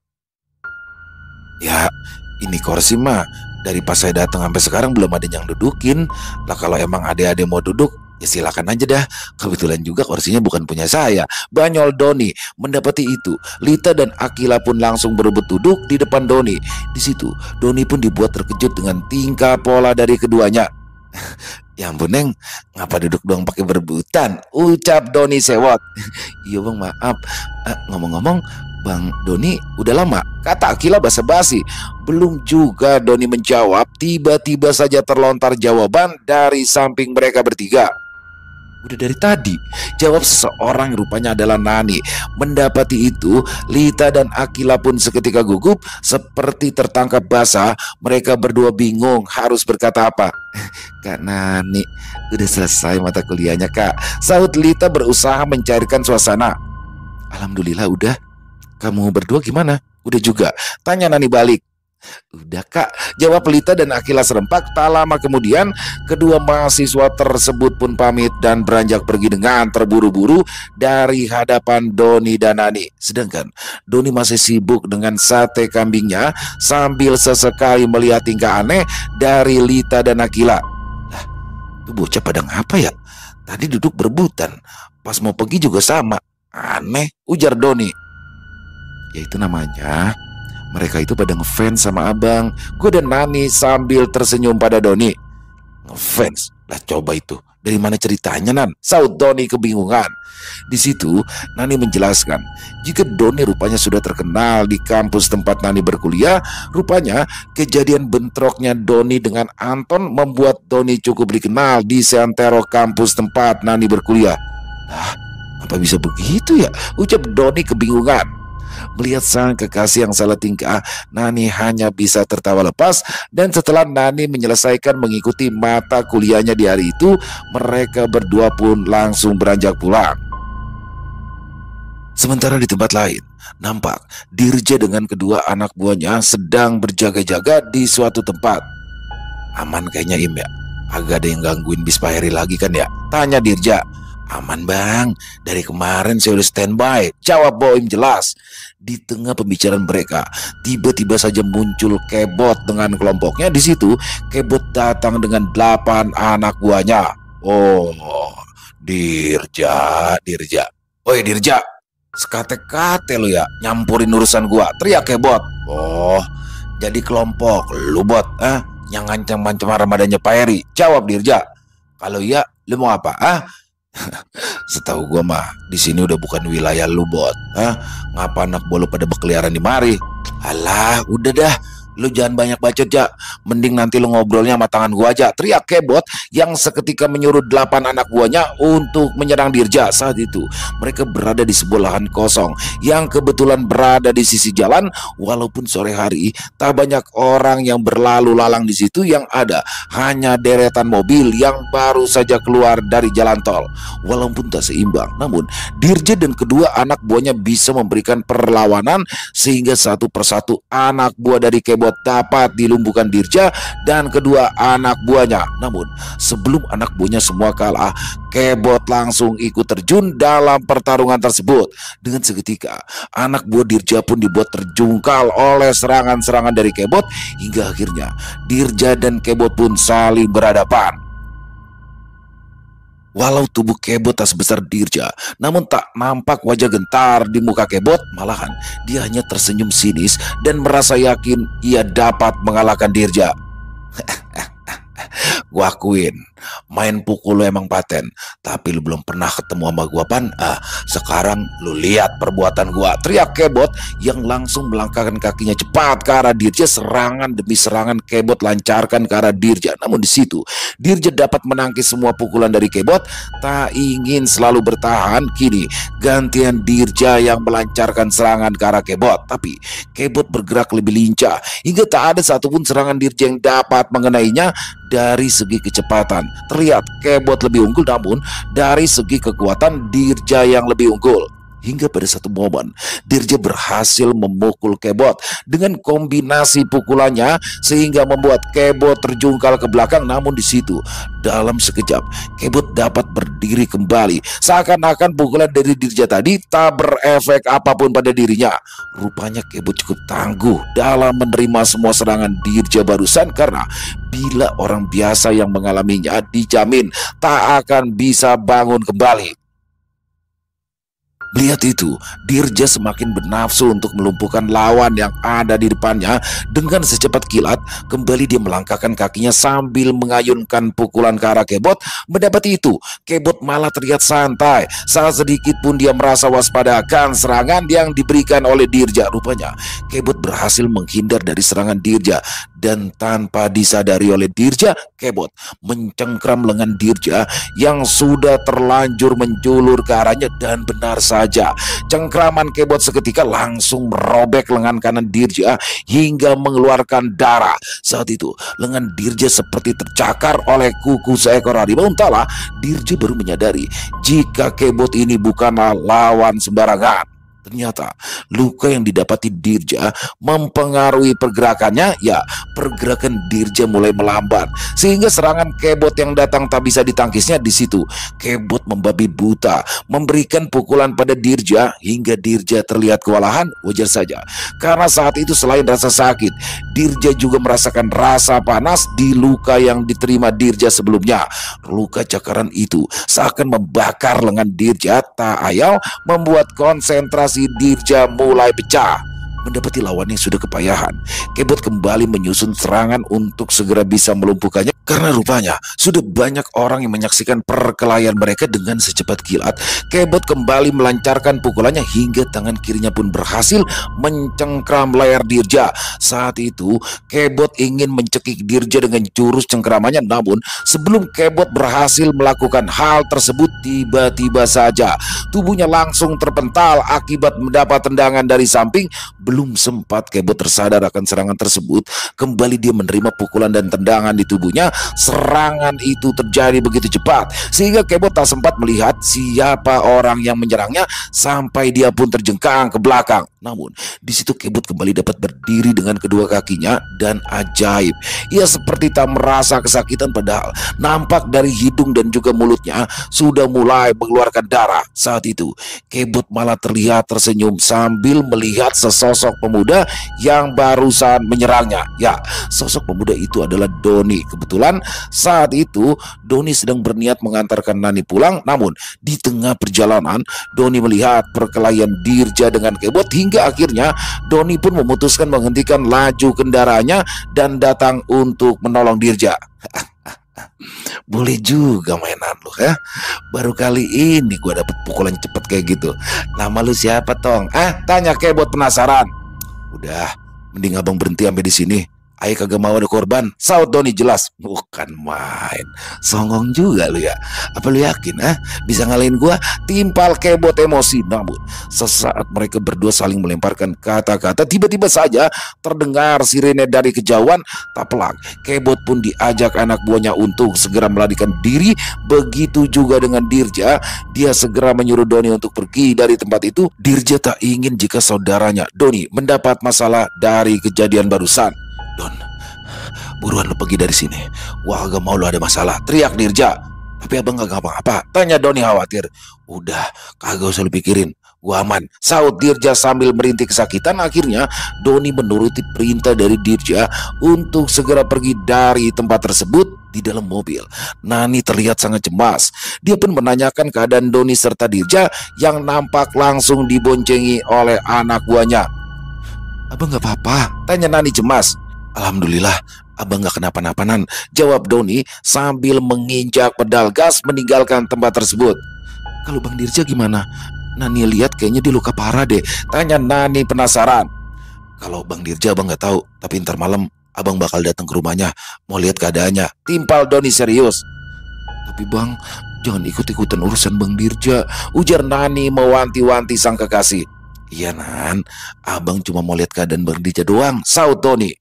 Ya, ini kursi mah dari pas saya datang sampai sekarang belum ada yang dudukin. Lah kalau emang adik-adik mau duduk, ya silakan aja dah. Kebetulan juga kursinya bukan punya saya, banyol Doni. Mendapati itu, Lita dan Akila pun langsung berebut duduk di depan Doni. Di situ, Doni pun dibuat terkejut dengan tingkah pola dari keduanya. Ya ampun Neng, ngapa duduk doang pakai berebutan? Ucap Doni sewot. Iya bang, maaf. Ngomong-ngomong, Bang Doni udah lama? Kata Akila basa-basi. Belum juga Doni menjawab, tiba-tiba saja terlontar jawaban dari samping mereka bertiga. Udah dari tadi, jawab seseorang, rupanya adalah Nani. Mendapati itu, Lita dan Akila pun seketika gugup seperti tertangkap basah. Mereka berdua bingung harus berkata apa. Kak Nani, udah selesai mata kuliahnya kak, sahut Lita berusaha mencairkan suasana. Alhamdulillah udah. Kamu berdua gimana? Udah juga? Tanya Nani balik. Udah kak, jawab Lita dan Akila serempak. Tak lama kemudian kedua mahasiswa tersebut pun pamit dan beranjak pergi dengan terburu-buru dari hadapan Doni dan Nani. Sedangkan Doni masih sibuk dengan sate kambingnya sambil sesekali melihat tingkah aneh dari Lita dan Akila. Lah, tuh bocah pada ngapa ya? Tadi duduk berebutan, pas mau pergi juga sama. Aneh, ujar Doni. Ya itu namanya mereka itu pada ngefans sama abang. Gue dan Nani sambil tersenyum pada Doni. Ngefans? Lah coba itu, dari mana ceritanya Nan? Saut Doni kebingungan. Di situ Nani menjelaskan, jika Doni rupanya sudah terkenal di kampus tempat Nani berkuliah. Rupanya kejadian bentroknya Doni dengan Anton membuat Doni cukup dikenal di seantero kampus tempat Nani berkuliah. Lah, apa bisa begitu ya? Ucap Doni kebingungan. Melihat sang kekasih yang salah tingkah, Nani hanya bisa tertawa lepas. Dan setelah Nani menyelesaikan mengikuti mata kuliahnya di hari itu, mereka berdua pun langsung beranjak pulang. Sementara di tempat lain, nampak Dirja dengan kedua anak buahnya sedang berjaga-jaga di suatu tempat. Aman kayaknya Im ya? Agak ada yang gangguin bis Pak Heri lagi kan ya? Tanya Dirja. Aman bang, dari kemarin saya udah standby, jawab Boim jelas. Di tengah pembicaraan mereka, tiba-tiba saja muncul Kebot dengan kelompoknya. Di situ Kebot datang dengan 8 anak buahnya. Oh, Dirja. Oi Dirja, sekate-kate lu ya nyampurin urusan gua, teriak Kebot. Oh, jadi kelompok lu bot, yang ngancam-ngancam Ramadannya Pak Heri, jawab Dirja. Kalau iya, lu mau apa, Setahu gua mah di sini udah bukan wilayah lu bot. Ngapa anak buah lu pada berkeliaran di mari? Alah, udah dah. Lu jangan banyak bacot ya. Mending nanti lu ngobrolnya sama tangan gua aja, teriak Kebot yang seketika menyuruh 8 anak buahnya untuk menyerang Dirja. Saat itu mereka berada di sebuah lahan kosong yang kebetulan berada di sisi jalan. Walaupun sore hari tak banyak orang yang berlalu lalang di situ, yang ada hanya deretan mobil yang baru saja keluar dari jalan tol. Walaupun tak seimbang, namun Dirja dan kedua anak buahnya bisa memberikan perlawanan sehingga satu persatu anak buah dari Kebot dapat dilumpuhkan Dirja dan kedua anak buahnya. Namun sebelum anak buahnya semua kalah, Kebot langsung ikut terjun dalam pertarungan tersebut. Dengan seketika anak buah Dirja pun dibuat terjungkal oleh serangan-serangan dari Kebot, hingga akhirnya Dirja dan Kebot pun saling berhadapan. Walau tubuh Kebot tak sebesar Dirja, namun tak nampak wajah gentar di muka Kebot. Malahan dia hanya tersenyum sinis dan merasa yakin ia dapat mengalahkan Dirja. Gua akuin, main pukul lu emang paten, tapi lu belum pernah ketemu sama gua pan. Sekarang lu lihat perbuatan gua, teriak Kebot yang langsung melangkahkan kakinya cepat ke arah Dirja. Serangan demi serangan Kebot lancarkan ke arah Dirja. Namun di situ Dirja dapat menangkis semua pukulan dari Kebot. Tak ingin selalu bertahan, kini gantian Dirja yang melancarkan serangan ke arah Kebot. Tapi Kebot bergerak lebih lincah hingga tak ada satupun serangan Dirja yang dapat mengenainya. Dari segi kecepatan terlihat Kebot lebih unggul, namun dari segi kekuatan Dirja yang lebih unggul. Hingga pada satu momen Dirja berhasil memukul Kebot dengan kombinasi pukulannya sehingga membuat Kebot terjungkal ke belakang. Namun di situ dalam sekejap Kebot dapat berdiri kembali, seakan-akan pukulan dari Dirja tadi tak berefek apapun pada dirinya. Rupanya Kebot cukup tangguh dalam menerima semua serangan Dirja barusan, karena bila orang biasa yang mengalaminya dijamin tak akan bisa bangun kembali. Melihat itu, Dirja semakin bernafsu untuk melumpuhkan lawan yang ada di depannya. Dengan secepat kilat, kembali dia melangkahkan kakinya sambil mengayunkan pukulan ke arah Kebot. Mendapati itu, Kebot malah terlihat santai. Saat sedikit pun dia merasa waspada akan serangan yang diberikan oleh Dirja. Rupanya, Kebot berhasil menghindar dari serangan Dirja. Dan tanpa disadari oleh Dirja, Kebot mencengkram lengan Dirja yang sudah terlanjur menjulur ke arahnya. Dan benar saja, cengkraman Kebot seketika langsung merobek lengan kanan Dirja hingga mengeluarkan darah. Saat itu lengan Dirja seperti tercakar oleh kuku seekor harimau. Entahlah, Dirja baru menyadari jika Kebot ini bukanlah lawan sembarangan. Ternyata luka yang didapati Dirja mempengaruhi pergerakannya. Ya, pergerakan Dirja mulai melambat sehingga serangan Kebot yang datang tak bisa ditangkisnya. Di situ Kebot membabi buta memberikan pukulan pada Dirja hingga Dirja terlihat kewalahan. Wajar saja, karena saat itu selain rasa sakit, Dirja juga merasakan rasa panas di luka yang diterima Dirja sebelumnya. Luka cakaran itu seakan membakar lengan Dirja. Tak ayal membuat konsentrasi Dirja mulai pecah. Mendapati lawan yang sudah kepayahan, Kebot kembali menyusun serangan untuk segera bisa melumpuhkannya. Karena rupanya sudah banyak orang yang menyaksikan perkelahian mereka. Dengan secepat kilat, Kebot kembali melancarkan pukulannya hingga tangan kirinya pun berhasil mencengkram leher Dirja. Saat itu Kebot ingin mencekik Dirja dengan jurus cengkramannya, namun sebelum Kebot berhasil melakukan hal tersebut, tiba-tiba saja tubuhnya langsung terpental akibat mendapat tendangan dari samping. Belum sempat Kebot tersadar akan serangan tersebut, kembali dia menerima pukulan dan tendangan di tubuhnya. Serangan itu terjadi begitu cepat sehingga Kebot tak sempat melihat siapa orang yang menyerangnya sampai dia pun terjengkang ke belakang. Namun di situ Kebot kembali dapat berdiri dengan kedua kakinya dan ajaib, ia seperti tak merasa kesakitan, padahal nampak dari hidung dan juga mulutnya sudah mulai mengeluarkan darah. Saat itu Kebot malah terlihat tersenyum sambil melihat sesosok pemuda yang barusan menyerangnya. Ya, sosok pemuda itu adalah Doni. Kebetulan saat itu Doni sedang berniat mengantarkan Nani pulang, namun di tengah perjalanan Doni melihat perkelahian Dirja dengan Kebot hingga akhirnya Doni pun memutuskan menghentikan laju kendaraannya dan datang untuk menolong Dirja. Boleh juga mainan lu ya. Baru kali ini gua dapet pukulan cepet kayak gitu. Nama lu siapa, Tong? Tanya Kebot penasaran. Udah, mending abang berhenti sampai di sini. Ayo kagak mau ada korban, saut Doni jelas. Bukan main, songong juga lu ya. Apa lu yakin bisa ngalahin gua? Timpal Kebot emosi. Namun sesaat mereka berdua saling melemparkan kata-kata, tiba-tiba saja terdengar sirene dari kejauhan. Tak pelak Kebot pun diajak anak buahnya untuk segera melarikan diri. Begitu juga dengan Dirja, dia segera menyuruh Doni untuk pergi dari tempat itu. Dirja tak ingin jika saudaranya Doni mendapat masalah dari kejadian barusan. Don, buruan lu pergi dari sini. Wah, gak mau lu ada masalah, teriak Dirja. Tapi abang gak ngapa-ngapa, tanya Doni khawatir. Udah, kagak usah lu pikirin, gua aman, saut Dirja sambil merintih kesakitan. Akhirnya Doni menuruti perintah dari Dirja untuk segera pergi dari tempat tersebut. Di dalam mobil, Nani terlihat sangat cemas. Dia pun menanyakan keadaan Doni serta Dirja yang nampak langsung diboncengi oleh anak buahnya. Abang gak apa-apa, tanya Nani cemas. Alhamdulillah, abang gak kenapa-napanan, jawab Doni sambil menginjak pedal gas meninggalkan tempat tersebut. Kalau Bang Dirja gimana? Nani lihat kayaknya dia luka parah deh, tanya Nani penasaran. Kalau Bang Dirja abang gak tahu, tapi ntar malam abang bakal datang ke rumahnya, mau lihat keadaannya, timpal Doni serius. Tapi bang, jangan ikut-ikutan urusan Bang Dirja, ujar Nani mewanti-wanti sang kekasih. Iya Nan, abang cuma mau lihat keadaan Bang Dirja doang, saut Doni.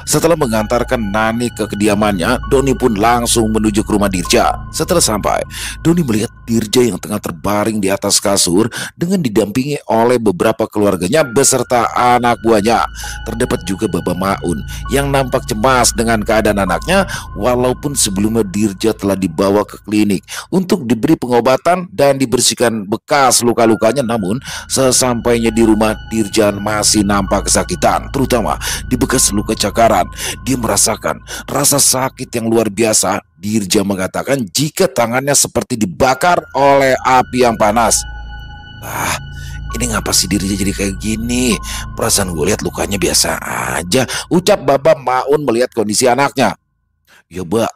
Setelah mengantarkan Nani ke kediamannya, Doni pun langsung menuju ke rumah Dirja. Setelah sampai, Doni melihat Dirja yang tengah terbaring di atas kasur dengan didampingi oleh beberapa keluarganya beserta anak buahnya. Terdapat juga Baba Maun yang nampak cemas dengan keadaan anaknya, walaupun sebelumnya Dirja telah dibawa ke klinik untuk diberi pengobatan dan dibersihkan bekas luka-lukanya. Namun sesampainya di rumah, Dirja masih nampak kesakitan, terutama di bekas luka cakaran. Dia merasakan rasa sakit yang luar biasa. Dirja mengatakan jika tangannya seperti dibakar oleh api yang panas. Ini ngapa sih Dirja jadi kayak gini? Perasaan gue lihat lukanya biasa aja, ucap Baba Maun melihat kondisi anaknya. Ya Mbak,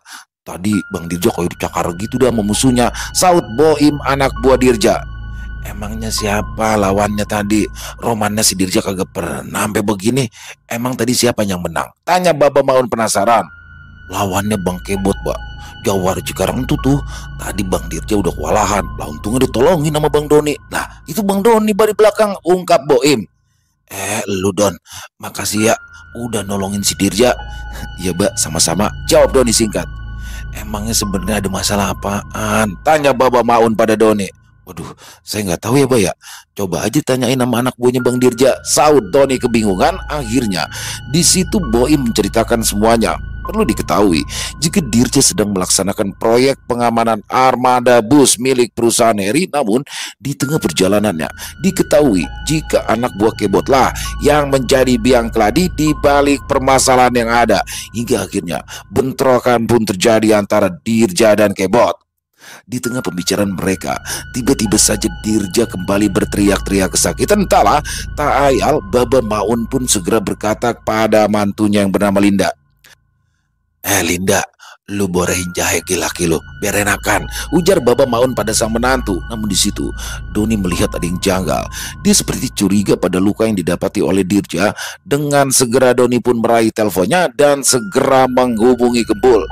tadi Bang Dirja kayak dicakar gitu dah sama musuhnya, saut Boim anak buah Dirja. Emangnya siapa lawannya tadi? Romannya si Dirja kagak pernah sampai begini. Emang tadi siapa yang menang? Tanya Baba Maun penasaran. Lawannya Bang Kebot, Mbak. Jawar Cikarang itu tuh. Tadi Bang Dirja udah kewalahan, lah untungnya ditolongin sama Bang Doni. Nah, itu Bang Doni dari belakang, ungkap Boim. Lu Don, makasih ya udah nolongin si Dirja. Iya Mbak, sama-sama, jawab Doni singkat. Emangnya sebenarnya ada masalah apaan? Tanya Baba Maun pada Doni. Waduh, saya nggak tahu ya, Pak ya. Coba aja tanyain nama anak buahnya Bang Dirja. Saud Doni kebingungan. Akhirnya, di situ Boim menceritakan semuanya. Perlu diketahui, jika Dirja sedang melaksanakan proyek pengamanan armada bus milik perusahaan Heri, namun di tengah perjalanannya diketahui jika anak buah Kebotlah yang menjadi biang keladi di balik permasalahan yang ada, hingga akhirnya bentrokan pun terjadi antara Dirja dan Kebot. Di tengah pembicaraan mereka, tiba-tiba saja Dirja kembali berteriak-teriak kesakitan. Entahlah, tak ayal Baba Maun pun segera berkata kepada mantunya yang bernama Linda, Linda, lu borehin jahe ke laki lu, biar enakan, ujar Baba Maun pada sang menantu. Namun di situ Doni melihat ada yang janggal. Dia seperti curiga pada luka yang didapati oleh Dirja. Dengan segera Doni pun meraih teleponnya dan segera menghubungi Gembul.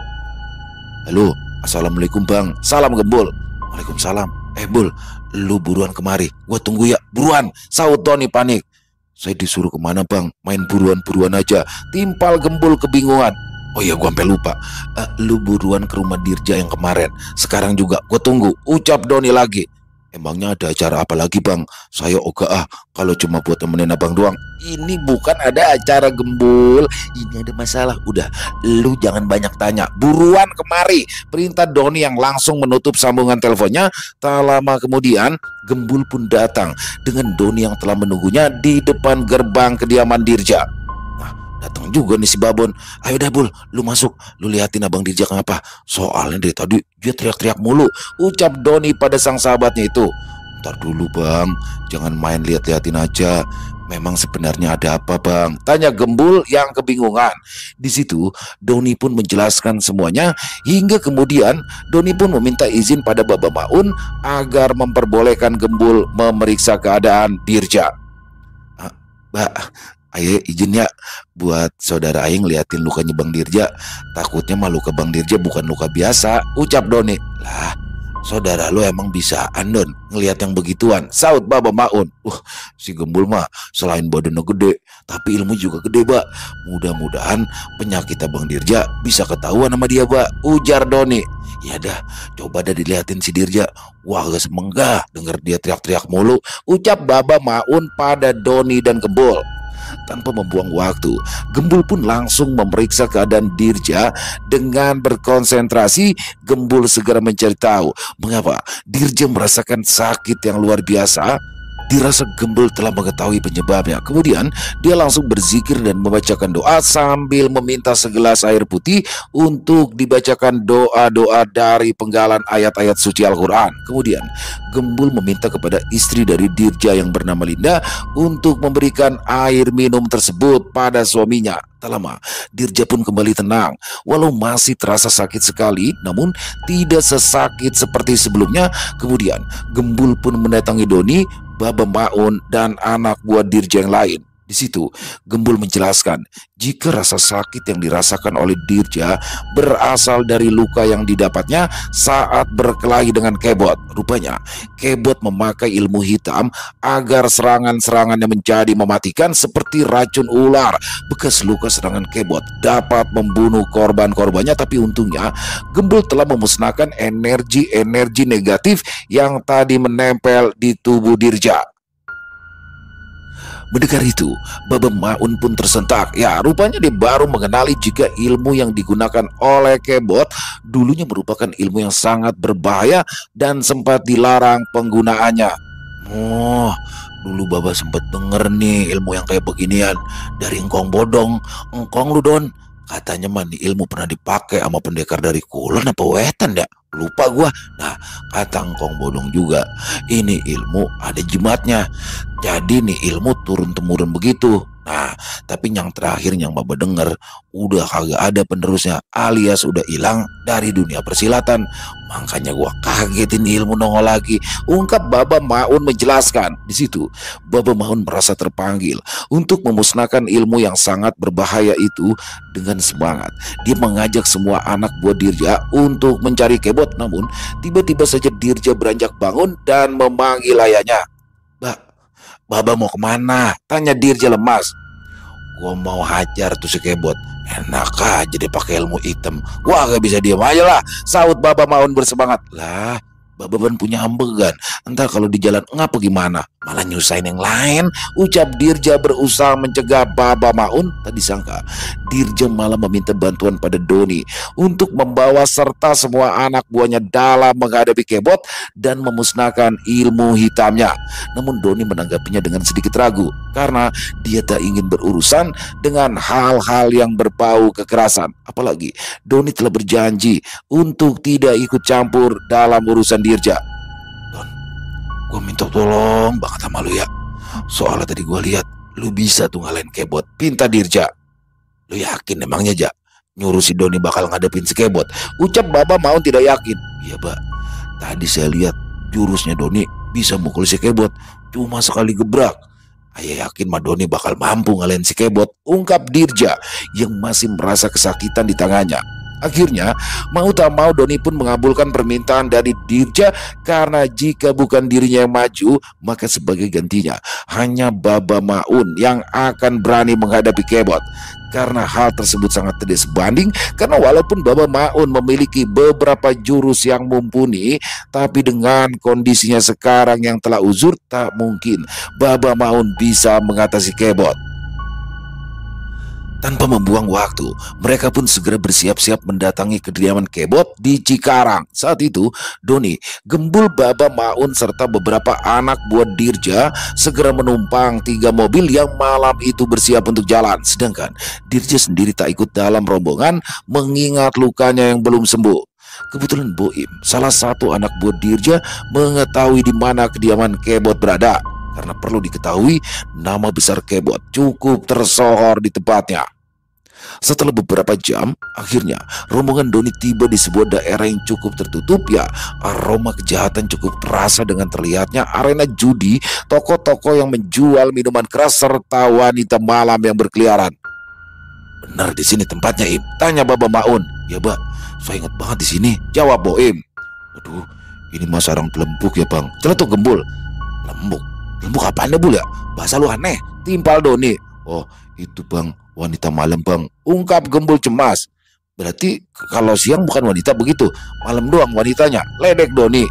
Halo, assalamualaikum bang. Salam Gembul. Waalaikumsalam. Bul, lu buruan kemari, gua tunggu ya. Buruan, saut Doni panik. Saya disuruh kemana bang? Main buruan-buruan aja, timpal Gembul kebingungan. Oh iya, gua sampai lupa. Lu buruan ke rumah Dirja yang kemarin. Sekarang juga gua tunggu, ucap Doni lagi. Emangnya ada acara apa lagi bang? Saya ogah kalau cuma buat temenin abang doang. Ini bukan ada acara Gembul, ini ada masalah. Udah, lu jangan banyak tanya, buruan kemari, perintah Doni yang langsung menutup sambungan teleponnya. Tak lama kemudian Gembul pun datang dengan Doni yang telah menunggunya di depan gerbang kediaman Dirja. Datang juga nih si Babon. Ayo dah Bul, lu masuk, lu liatin abang Dirja kenapa. Soalnya dari tadi dia teriak-teriak mulu, ucap Doni pada sang sahabatnya itu. Ntar dulu bang, jangan main lihat-liatin aja. Memang sebenarnya ada apa bang? Tanya Gembul yang kebingungan. Di situ Doni pun menjelaskan semuanya, hingga kemudian Doni pun meminta izin pada Baba Maun agar memperbolehkan Gembul memeriksa keadaan Dirja. Mbak, ayo izin ya buat saudara Aing liatin lukanya Bang Dirja. Takutnya mah luka Bang Dirja bukan luka biasa, ucap Doni. Lah, saudara lu emang bisa Don ngelihat yang begituan, saut Baba Maun. Si Gembul mah selain badannya gede, tapi ilmu juga gede, Mbak. Mudah-mudahan penyakit Bang Dirja bisa ketahuan sama dia, Mbak, ujar Doni. Ya dah, coba dah dilihatin si Dirja. Wah, gak semenggah denger dia teriak-teriak mulu, ucap Baba Maun pada Doni dan Gembul. Tanpa membuang waktu, Gembul pun langsung memeriksa keadaan Dirja. Dengan berkonsentrasi, Gembul segera mencari tahu mengapa Dirja merasakan sakit yang luar biasa. Dirasa Gembul telah mengetahui penyebabnya. Kemudian dia langsung berzikir dan membacakan doa sambil meminta segelas air putih untuk dibacakan doa-doa dari penggalan ayat-ayat suci Al-Quran. Kemudian Gembul meminta kepada istri dari Dirja yang bernama Linda untuk memberikan air minum tersebut pada suaminya. Tak lama, Dirja pun kembali tenang. Walau masih terasa sakit sekali, namun tidak sesakit seperti sebelumnya. Kemudian Gembul pun mendatangi Doni, Baba Maun, dan anak buah Dirja yang lain. Di situ Gembul menjelaskan jika rasa sakit yang dirasakan oleh Dirja berasal dari luka yang didapatnya saat berkelahi dengan Kebot. Rupanya Kebot memakai ilmu hitam agar serangan-serangannya menjadi mematikan seperti racun ular. Bekas luka serangan Kebot dapat membunuh korban-korbannya, tapi untungnya Gembul telah memusnahkan energi-energi negatif yang tadi menempel di tubuh Dirja. Mendengar itu, Baba Maun pun tersentak. Ya, rupanya dia baru mengenali jika ilmu yang digunakan oleh Kebot dulunya merupakan ilmu yang sangat berbahaya dan sempat dilarang penggunaannya. Oh, dulu Baba sempat denger nih ilmu yang kayak beginian dari Engkong Bodong. Engkong lu Don, katanya mah nih ilmu pernah dipakai sama pendekar dari Kulon apa Wetan ya? Lupa gua. Nah, kata Engkong Bodong juga, ini ilmu ada jimatnya. Jadi nih ilmu turun-temurun begitu. Nah, tapi yang terakhir yang Baba denger udah kagak ada penerusnya, alias udah hilang dari dunia persilatan. Makanya gua kagetin ilmu nongol lagi, ungkap Baba Maun menjelaskan. Di situ Baba Maun merasa terpanggil untuk memusnahkan ilmu yang sangat berbahaya itu. Dengan semangat dia mengajak semua anak buah Dirja untuk mencari Kebot. Namun tiba-tiba saja Dirja beranjak bangun dan memanggil ayahnya. Baba mau kemana? Tanya Dirja lemas. Gua mau hajar tuh si Kebot. Enak aja dia pakai ilmu hitam. Gua gak bisa diam aja lah, saut Baba Maun bersemangat. Lah, Bababan punya ambegan, entar kalau di jalan ngapa gimana, malah nyusahin yang lain, ucap Dirja berusaha mencegah Baba Maun. Tak disangka Dirja malah meminta bantuan pada Doni untuk membawa serta semua anak buahnya dalam menghadapi Kebot dan memusnahkan ilmu hitamnya. Namun Doni menanggapinya dengan sedikit ragu karena dia tak ingin berurusan dengan hal-hal yang berbau kekerasan. Apalagi Doni telah berjanji untuk tidak ikut campur dalam urusan Dirja. Don, gue minta tolong banget sama lu ya. Soalnya tadi gue lihat lu bisa tuh ngalahin Kebot, pinta Dirja. Lu yakin emangnya, Ja? Nyuruh si Doni bakal ngadepin si Kebot? Ucap Baba Maun tidak yakin. Iya, Pak. Tadi saya lihat jurusnya Doni bisa mukul si Kebot cuma sekali gebrak. Ayah yakin mah Doni bakal mampu ngalahin si Kebot, ungkap Dirja yang masih merasa kesakitan di tangannya. Akhirnya, mau tak mau Doni pun mengabulkan permintaan dari Dirja karena jika bukan dirinya yang maju, maka sebagai gantinya hanya Baba Maun yang akan berani menghadapi Kebot. Karena hal tersebut sangat tidak sebanding, karena walaupun Baba Maun memiliki beberapa jurus yang mumpuni, tapi dengan kondisinya sekarang yang telah uzur, tak mungkin Baba Maun bisa mengatasi Kebot. Tanpa membuang waktu, mereka pun segera bersiap-siap mendatangi kediaman Kebot di Cikarang. Saat itu, Doni, Gembul, Baba Maun, serta beberapa anak buah Dirja segera menumpang 3 mobil yang malam itu bersiap untuk jalan. Sedangkan Dirja sendiri tak ikut dalam rombongan mengingat lukanya yang belum sembuh. Kebetulan Boim, salah satu anak buah Dirja, mengetahui di mana kediaman Kebot berada. Karena perlu diketahui, nama besar Kebot cukup tersohor di tempatnya. Setelah beberapa jam, akhirnya rombongan Doni tiba di sebuah daerah yang cukup tertutup. Ya, aroma kejahatan cukup terasa dengan terlihatnya arena judi, toko-toko yang menjual minuman keras, serta wanita malam yang berkeliaran. Benar di sini tempatnya, Im? Tanya Baba Maun. Ya, Mbak, saya ingat banget di sini, jawab Boim. Aduh, ini mah sarang telembuk ya, Bang. Celetuk Gembul. Lembuk? Lembuk apaan ya, Bul ya? Bahasa lu aneh, timpal Doni. Oh, itu Bang, wanita malam Bang, ungkap Gembul cemas. Berarti kalau siang bukan wanita begitu, malam doang wanitanya, ledek Doni.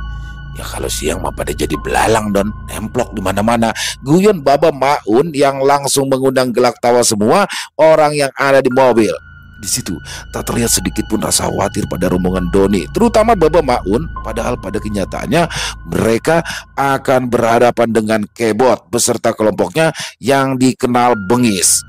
Ya kalau siang mah pada jadi belalang Don, nemplok di mana-mana. Guyon Baba Maun yang langsung mengundang gelak tawa semua orang yang ada di mobil. Di situ tak terlihat sedikit pun rasa khawatir pada rombongan Doni, terutama Baba Maun. Padahal pada kenyataannya mereka akan berhadapan dengan Kebot beserta kelompoknya yang dikenal bengis.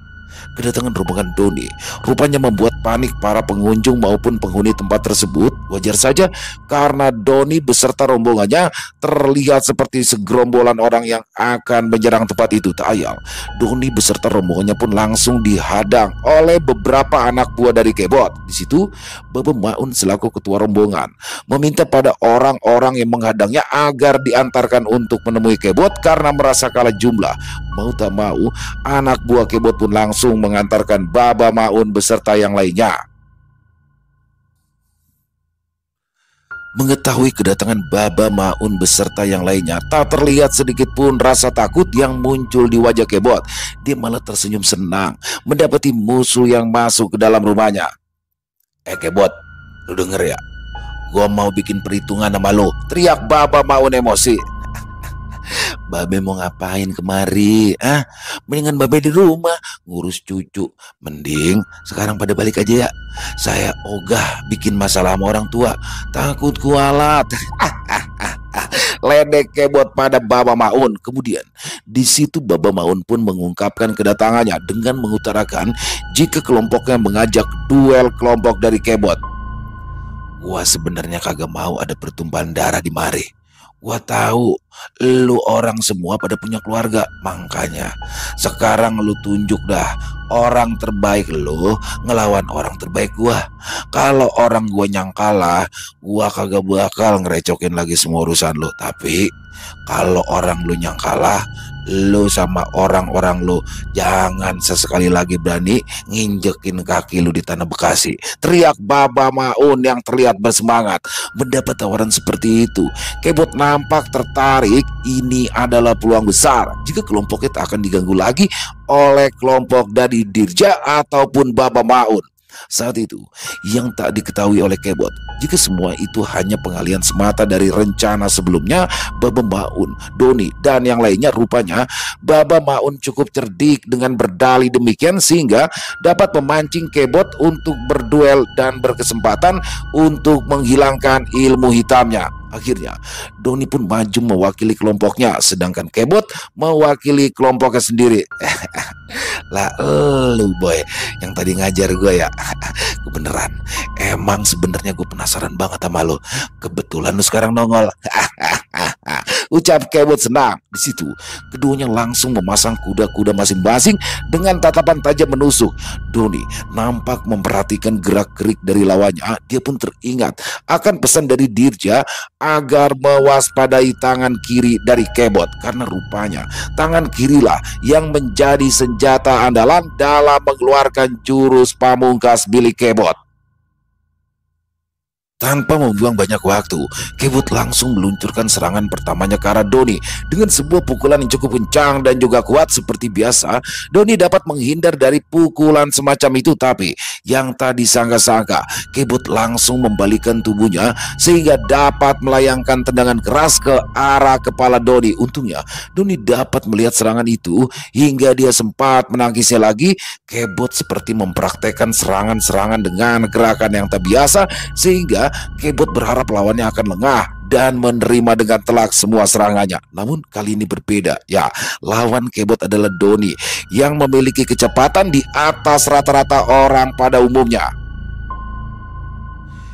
Kedatangan rombongan Doni rupanya membuat panik para pengunjung maupun penghuni tempat tersebut. Wajar saja karena Doni beserta rombongannya terlihat seperti segerombolan orang yang akan menyerang tempat itu. Tak ayal, Doni beserta rombongannya pun langsung dihadang oleh beberapa anak buah dari Kebot. Di situ, Baba Maun selaku ketua rombongan meminta pada orang-orang yang menghadangnya agar diantarkan untuk menemui Kebot karena merasa kalah jumlah. Mau tak mau, anak buah Kebot pun langsung mengantarkan Baba Maun beserta yang lainnya. Mengetahui kedatangan Baba Maun beserta yang lainnya, tak terlihat sedikit pun rasa takut yang muncul di wajah Kebot. Dia malah tersenyum senang mendapati musuh yang masuk ke dalam rumahnya. Kebot, lu denger ya? Gua mau bikin perhitungan sama lu, teriak Baba Maun emosi. Babe mau ngapain kemari? Mendingan Babe di rumah ngurus cucu. Mending sekarang pada balik aja ya. Saya ogah bikin masalah sama orang tua, takut kualat. Ledek Kebot pada Baba Maun. Kemudian di situ Baba Maun pun mengungkapkan kedatangannya dengan mengutarakan jika kelompoknya mengajak duel kelompok dari Kebot. Gua sebenarnya kagak mau ada pertumpahan darah di mari. Gua tahu lu orang semua pada punya keluarga, makanya sekarang lu tunjuk dah orang terbaik lu ngelawan orang terbaik gua. Kalau orang gua yang kalah, gua kagak bakal ngerecokin lagi semua urusan lu. Tapi kalau orang lu yang kalah, lu sama orang-orang lu jangan sesekali lagi berani nginjekin kaki lu di tanah Bekasi, teriak Baba Maun yang terlihat bersemangat. Mendapat tawaran seperti itu, Kebot nampak tertarik. Ini adalah peluang besar jika kelompoknya tak akan diganggu lagi oleh kelompok dari Dirja ataupun Baba Maun. Saat itu, yang tak diketahui oleh Kebot, jika semua itu hanya pengalian semata dari rencana sebelumnya Baba Maun, Doni, dan yang lainnya. Rupanya Baba Maun cukup cerdik dengan berdalih demikian sehingga dapat memancing Kebot untuk berduel dan berkesempatan untuk menghilangkan ilmu hitamnya. Akhirnya, Doni pun maju mewakili kelompoknya, sedangkan Kebot mewakili kelompoknya sendiri. Lah lu boy, yang tadi ngajar gue ya. Kebeneran, emang sebenarnya gue penasaran banget sama lo. Kebetulan lu sekarang nongol. Ucap Kebot senang. Di situ, keduanya langsung memasang kuda-kuda masing-masing dengan tatapan tajam menusuk. Doni nampak memperhatikan gerak-gerik dari lawannya. Dia pun teringat akan pesan dari Dirja agar mewaspadai tangan kiri dari Kebot, karena rupanya tangan kirilah yang menjadi senjata andalan dalam mengeluarkan jurus pamungkas milik Kebot. Tanpa membuang banyak waktu, Kebot langsung meluncurkan serangan pertamanya ke arah Doni dengan sebuah pukulan yang cukup kencang dan juga kuat. Seperti biasa, Doni dapat menghindar dari pukulan semacam itu, tapi yang tak disangka-sangka, Kebot langsung membalikkan tubuhnya sehingga dapat melayangkan tendangan keras ke arah kepala Doni. Untungnya, Doni dapat melihat serangan itu hingga dia sempat menangisnya lagi. Kebot seperti mempraktekkan serangan-serangan dengan gerakan yang tak biasa sehingga Kebot berharap lawannya akan lengah dan menerima dengan telak semua serangannya. Namun kali ini berbeda. Ya, lawan Kebot adalah Doni yang memiliki kecepatan di atas rata-rata orang pada umumnya.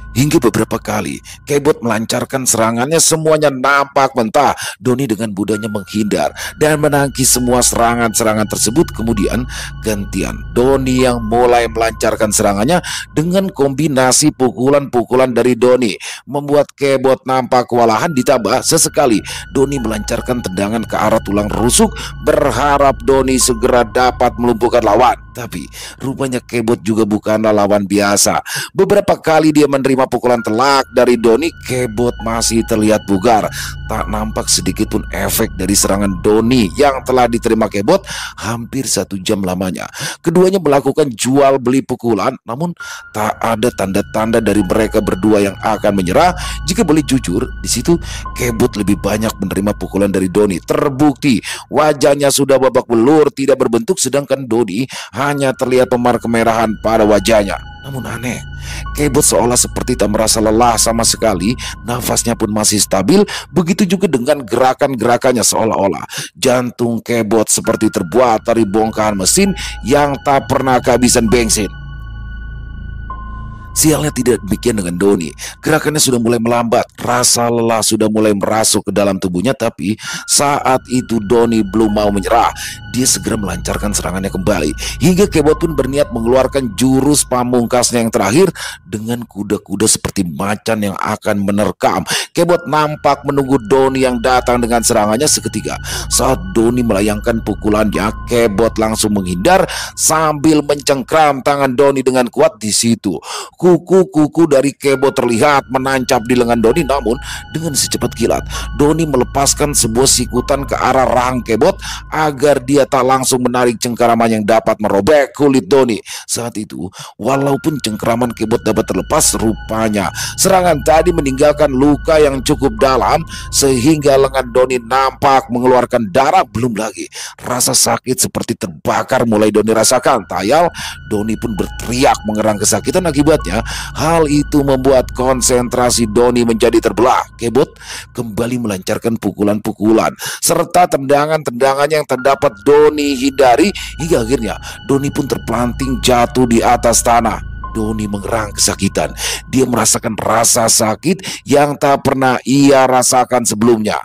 Hingga beberapa kali Kebot melancarkan serangannya, semuanya nampak mentah. Doni dengan mudahnya menghindar dan menangkis semua serangan-serangan tersebut. Kemudian gantian Doni yang mulai melancarkan serangannya dengan kombinasi pukulan-pukulan dari Doni membuat Kebot nampak kewalahan. Ditambah sesekali Doni melancarkan tendangan ke arah tulang rusuk berharap Doni segera dapat melumpuhkan lawan. Tapi rupanya Kebot juga bukanlah lawan biasa. Beberapa kali dia menerima pukulan telak dari Doni, Kebot masih terlihat bugar. Tak nampak sedikit pun efek dari serangan Doni yang telah diterima Kebot hampir 1 jam lamanya. Keduanya melakukan jual beli pukulan, namun tak ada tanda-tanda dari mereka berdua yang akan menyerah. Jika boleh jujur, di situ Kebot lebih banyak menerima pukulan dari Doni. Terbukti wajahnya sudah babak belur, tidak berbentuk, sedangkan Doni hanya terlihat memar kemerahan pada wajahnya. Namun aneh, Kebot seolah seperti tak merasa lelah sama sekali. Nafasnya pun masih stabil. Begitu juga dengan gerakan-gerakannya, seolah-olah jantung Kebot seperti terbuat dari bongkahan mesin yang tak pernah kehabisan bensin. Sialnya tidak demikian dengan Doni. Gerakannya sudah mulai melambat, rasa lelah sudah mulai merasuk ke dalam tubuhnya. Tapi saat itu Doni belum mau menyerah. Dia segera melancarkan serangannya kembali hingga Kebot pun berniat mengeluarkan jurus pamungkasnya yang terakhir dengan kuda-kuda seperti macan yang akan menerkam. Kebot nampak menunggu Doni yang datang dengan serangannya. Seketika saat Doni melayangkan pukulannya, Kebot langsung menghindar sambil mencengkram tangan Doni dengan kuat. Di situ kuku-kuku dari Kebot terlihat menancap di lengan Doni, namun dengan secepat kilat Doni melepaskan sebuah sikutan ke arah rahang Kebot agar dia tak langsung menarik cengkeraman yang dapat merobek kulit Doni. Saat itu, walaupun cengkeraman Kebot dapat terlepas, rupanya serangan tadi meninggalkan luka yang cukup dalam sehingga lengan Doni nampak mengeluarkan darah. Belum lagi rasa sakit seperti terbakar mulai Doni rasakan. Tayal, Doni pun berteriak mengerang kesakitan. Akibatnya hal itu membuat konsentrasi Doni menjadi terbelah. Kebot kembali melancarkan pukulan-pukulan serta tendangan-tendangan yang terdapat Doni hindari hingga akhirnya Doni pun terpelanting jatuh di atas tanah. Doni mengerang kesakitan. Dia merasakan rasa sakit yang tak pernah ia rasakan sebelumnya.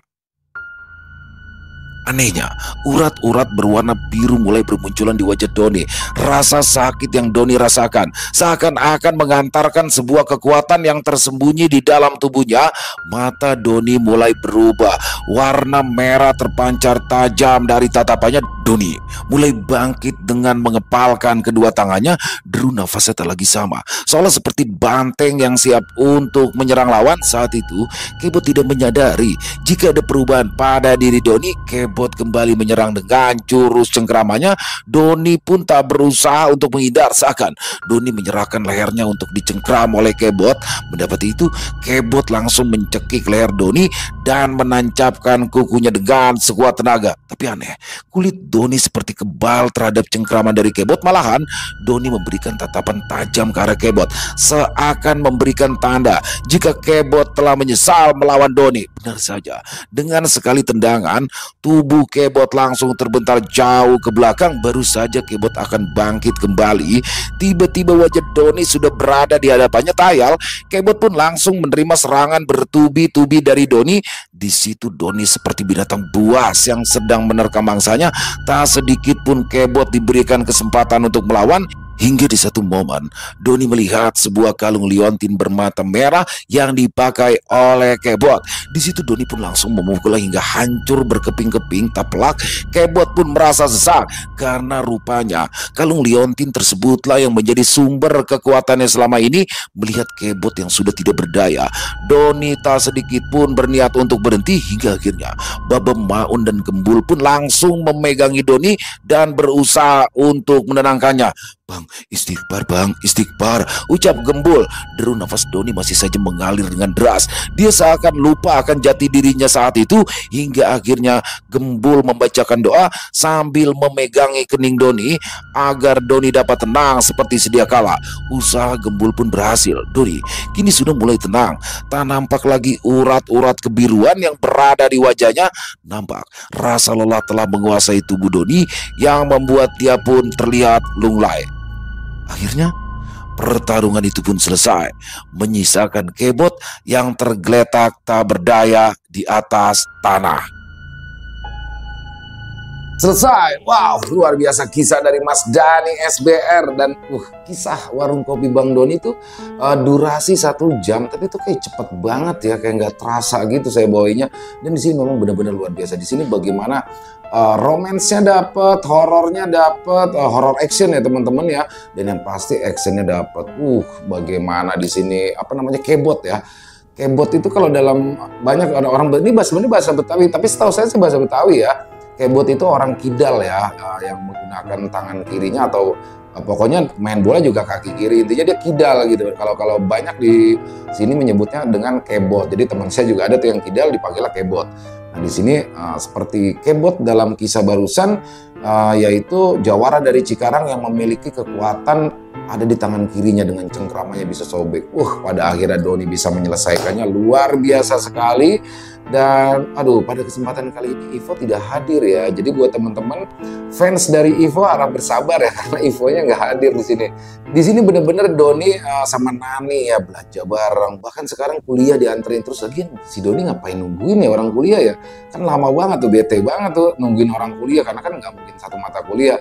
Anehnya, urat-urat berwarna biru mulai bermunculan di wajah Doni. Rasa sakit yang Doni rasakan seakan-akan mengantarkan sebuah kekuatan yang tersembunyi di dalam tubuhnya. Mata Doni mulai berubah, warna merah terpancar tajam dari tatapannya. Doni mulai bangkit dengan mengepalkan kedua tangannya. Deru nafasnya tak lagi sama, seolah seperti banteng yang siap untuk menyerang lawan. Saat itu Kebot tidak menyadari jika ada perubahan pada diri Doni. Kebot Kebot kembali menyerang dengan jurus cengkeramannya. Doni pun tak berusaha untuk menghindar, seakan Doni menyerahkan lehernya untuk dicengkram oleh Kebot. Mendapati itu, Kebot langsung mencekik leher Doni dan menancapkan kukunya dengan sekuat tenaga. Tapi aneh, kulit Doni seperti kebal terhadap cengkraman dari Kebot. Malahan Doni memberikan tatapan tajam ke arah Kebot, seakan memberikan tanda jika Kebot telah menyesal melawan Doni. Benar saja, dengan sekali tendangan, tubuh Kebot langsung terbentar jauh ke belakang. Baru saja Kebot akan bangkit kembali, tiba-tiba wajah Doni sudah berada di hadapannya. Tayal, Kebot pun langsung menerima serangan bertubi-tubi dari Doni. Di situ Doni seperti binatang buas yang sedang menerkam mangsanya. Tak sedikit pun Kebot diberikan kesempatan untuk melawan. Hingga di satu momen, Doni melihat sebuah kalung liontin bermata merah yang dipakai oleh Kebot. Di situ Doni pun langsung memukulnya hingga hancur berkeping-keping. Tak pelak, Kebot pun merasa sesak karena rupanya kalung liontin tersebutlah yang menjadi sumber kekuatannya selama ini. Melihat Kebot yang sudah tidak berdaya, Doni tak sedikit pun berniat untuk berhenti, hingga akhirnya Babem, Maun dan Gembul pun langsung memegangi Doni dan berusaha untuk menenangkannya. "Bang, istighfar bang, istighfar," ucap Gembul. Deru nafas Doni masih saja mengalir dengan deras. Dia seakan lupa akan jati dirinya saat itu, hingga akhirnya Gembul membacakan doa sambil memegangi kening Doni agar Doni dapat tenang seperti sedia kala. Usaha Gembul pun berhasil. Doni kini sudah mulai tenang. Tak nampak lagi urat-urat kebiruan yang berada di wajahnya. Nampak rasa lelah telah menguasai tubuh Doni yang membuat dia pun terlihat lunglai. Akhirnya pertarungan itu pun selesai, menyisakan Kebot yang tergeletak tak berdaya di atas tanah. Selesai. Wow, luar biasa kisah dari Mas Dani SBR. Dan kisah warung kopi Bang Doni itu durasi 1 jam, tapi itu kayak cepet banget ya, kayak nggak terasa gitu saya bawainya. Dan di sini memang benar-benar luar biasa. Di sini bagaimana romansnya dapet, horornya dapet, horror action ya teman-teman ya. Dan yang pasti actionnya dapet. Bagaimana di sini Kebot ya. Kebot itu kalau dalam banyak orang ini sebenarnya bahasa Betawi, tapi setahu saya sih bahasa Betawi ya. Kebot itu orang kidal ya, yang menggunakan tangan kirinya atau pokoknya main bola juga kaki kiri, intinya dia kidal gitu. Kalau banyak di sini menyebutnya dengan Kebot. Jadi teman saya juga ada tuh yang kidal, dipanggilnya Kebot. Nah di sini seperti Kebot dalam kisah barusan, yaitu jawara dari Cikarang yang memiliki kekuatan ada di tangan kirinya, dengan cengkramannya bisa sobek. Pada akhirnya Doni bisa menyelesaikannya, luar biasa sekali. Dan pada kesempatan kali ini Ivo tidak hadir ya. Jadi buat teman-teman fans dari Ivo harap bersabar ya, karena Ivonya nggak hadir di sini. Di sini bener-bener Doni sama Nani ya belanja bareng. Bahkan sekarang kuliah dianterin terus. Lagi si Doni ngapain nungguin ya orang kuliah ya? Kan lama banget tuh, bete banget tuh nungguin orang kuliah, karena kan nggak mungkin satu mata kuliah.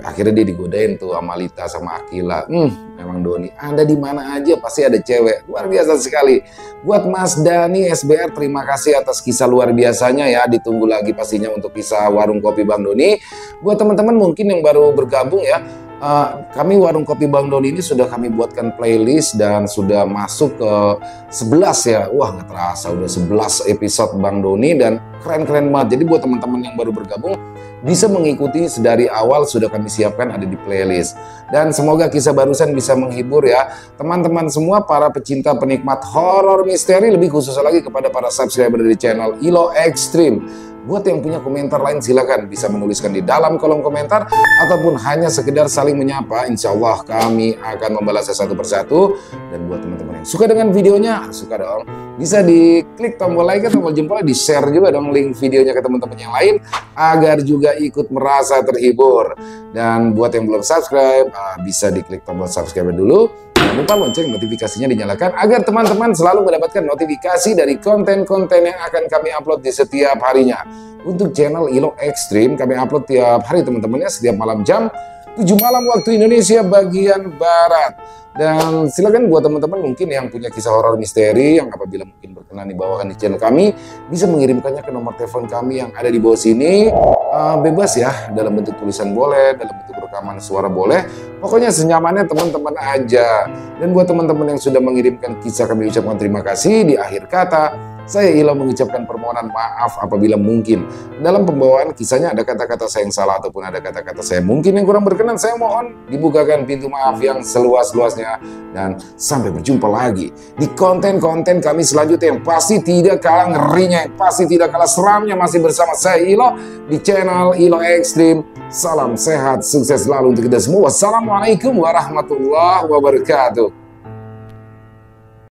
Akhirnya dia digodain tuh sama Lita sama Akila. Memang Doni ada di mana aja pasti ada cewek. Luar biasa sekali. Buat Mas Dani SBR, terima kasih atas kisah luar biasanya ya. Ditunggu lagi pastinya untuk kisah warung kopi Bang Doni. Buat teman-teman mungkin yang baru bergabung ya, kami warung kopi Bang Doni ini sudah kami buatkan playlist dan sudah masuk ke 11 ya. Nggak terasa udah 11 episode Bang Doni dan keren-keren banget. Jadi buat teman-teman yang baru bergabung bisa mengikuti sedari awal, sudah kami siapkan ada di playlist. Dan semoga kisah barusan bisa menghibur ya teman-teman semua, para pecinta penikmat horor misteri, lebih khusus lagi kepada para subscriber dari channel Ilo Extreme. Buat yang punya komentar lain silakan bisa menuliskan di dalam kolom komentar, ataupun hanya sekedar saling menyapa. Insya Allah kami akan membalasnya satu persatu. Dan buat teman-teman yang suka dengan videonya, suka dong, bisa diklik tombol like, tombol jempol, di share juga dong link videonya ke teman-teman yang lain agar juga ikut merasa terhibur. Dan buat yang belum subscribe, bisa diklik tombol subscribe dulu. Jangan lupa lonceng notifikasinya dinyalakan agar teman-teman selalu mendapatkan notifikasi dari konten-konten yang akan kami upload di setiap harinya. Untuk channel Ilo Extreme kami upload tiap hari teman-teman ya, setiap malam jam 7 malam waktu Indonesia bagian Barat. Dan silakan buat teman-teman mungkin yang punya kisah horor misteri yang apabila mungkin berkenan dibawakan di channel kami, bisa mengirimkannya ke nomor telepon kami yang ada di bawah sini. Bebas ya, dalam bentuk tulisan boleh, dalam bentuk rekaman suara boleh, Pokoknya senyamannya teman-teman aja. Dan buat teman-teman yang sudah mengirimkan kisah, kami ucapkan terima kasih. Di akhir kata, saya Ilo mengucapkan permohonan maaf apabila mungkin dalam pembawaan kisahnya ada kata-kata saya yang salah ataupun ada kata-kata saya mungkin yang kurang berkenan. Saya mohon dibukakan pintu maaf yang seluas-luasnya. Dan sampai berjumpa lagi di konten-konten kami selanjutnya yang pasti tidak kalah ngerinya, yang pasti tidak kalah seramnya, masih bersama saya Ilo di channel Ilo Extreme. Salam sehat, sukses selalu untuk kita semua. Wassalamualaikum warahmatullahi wabarakatuh.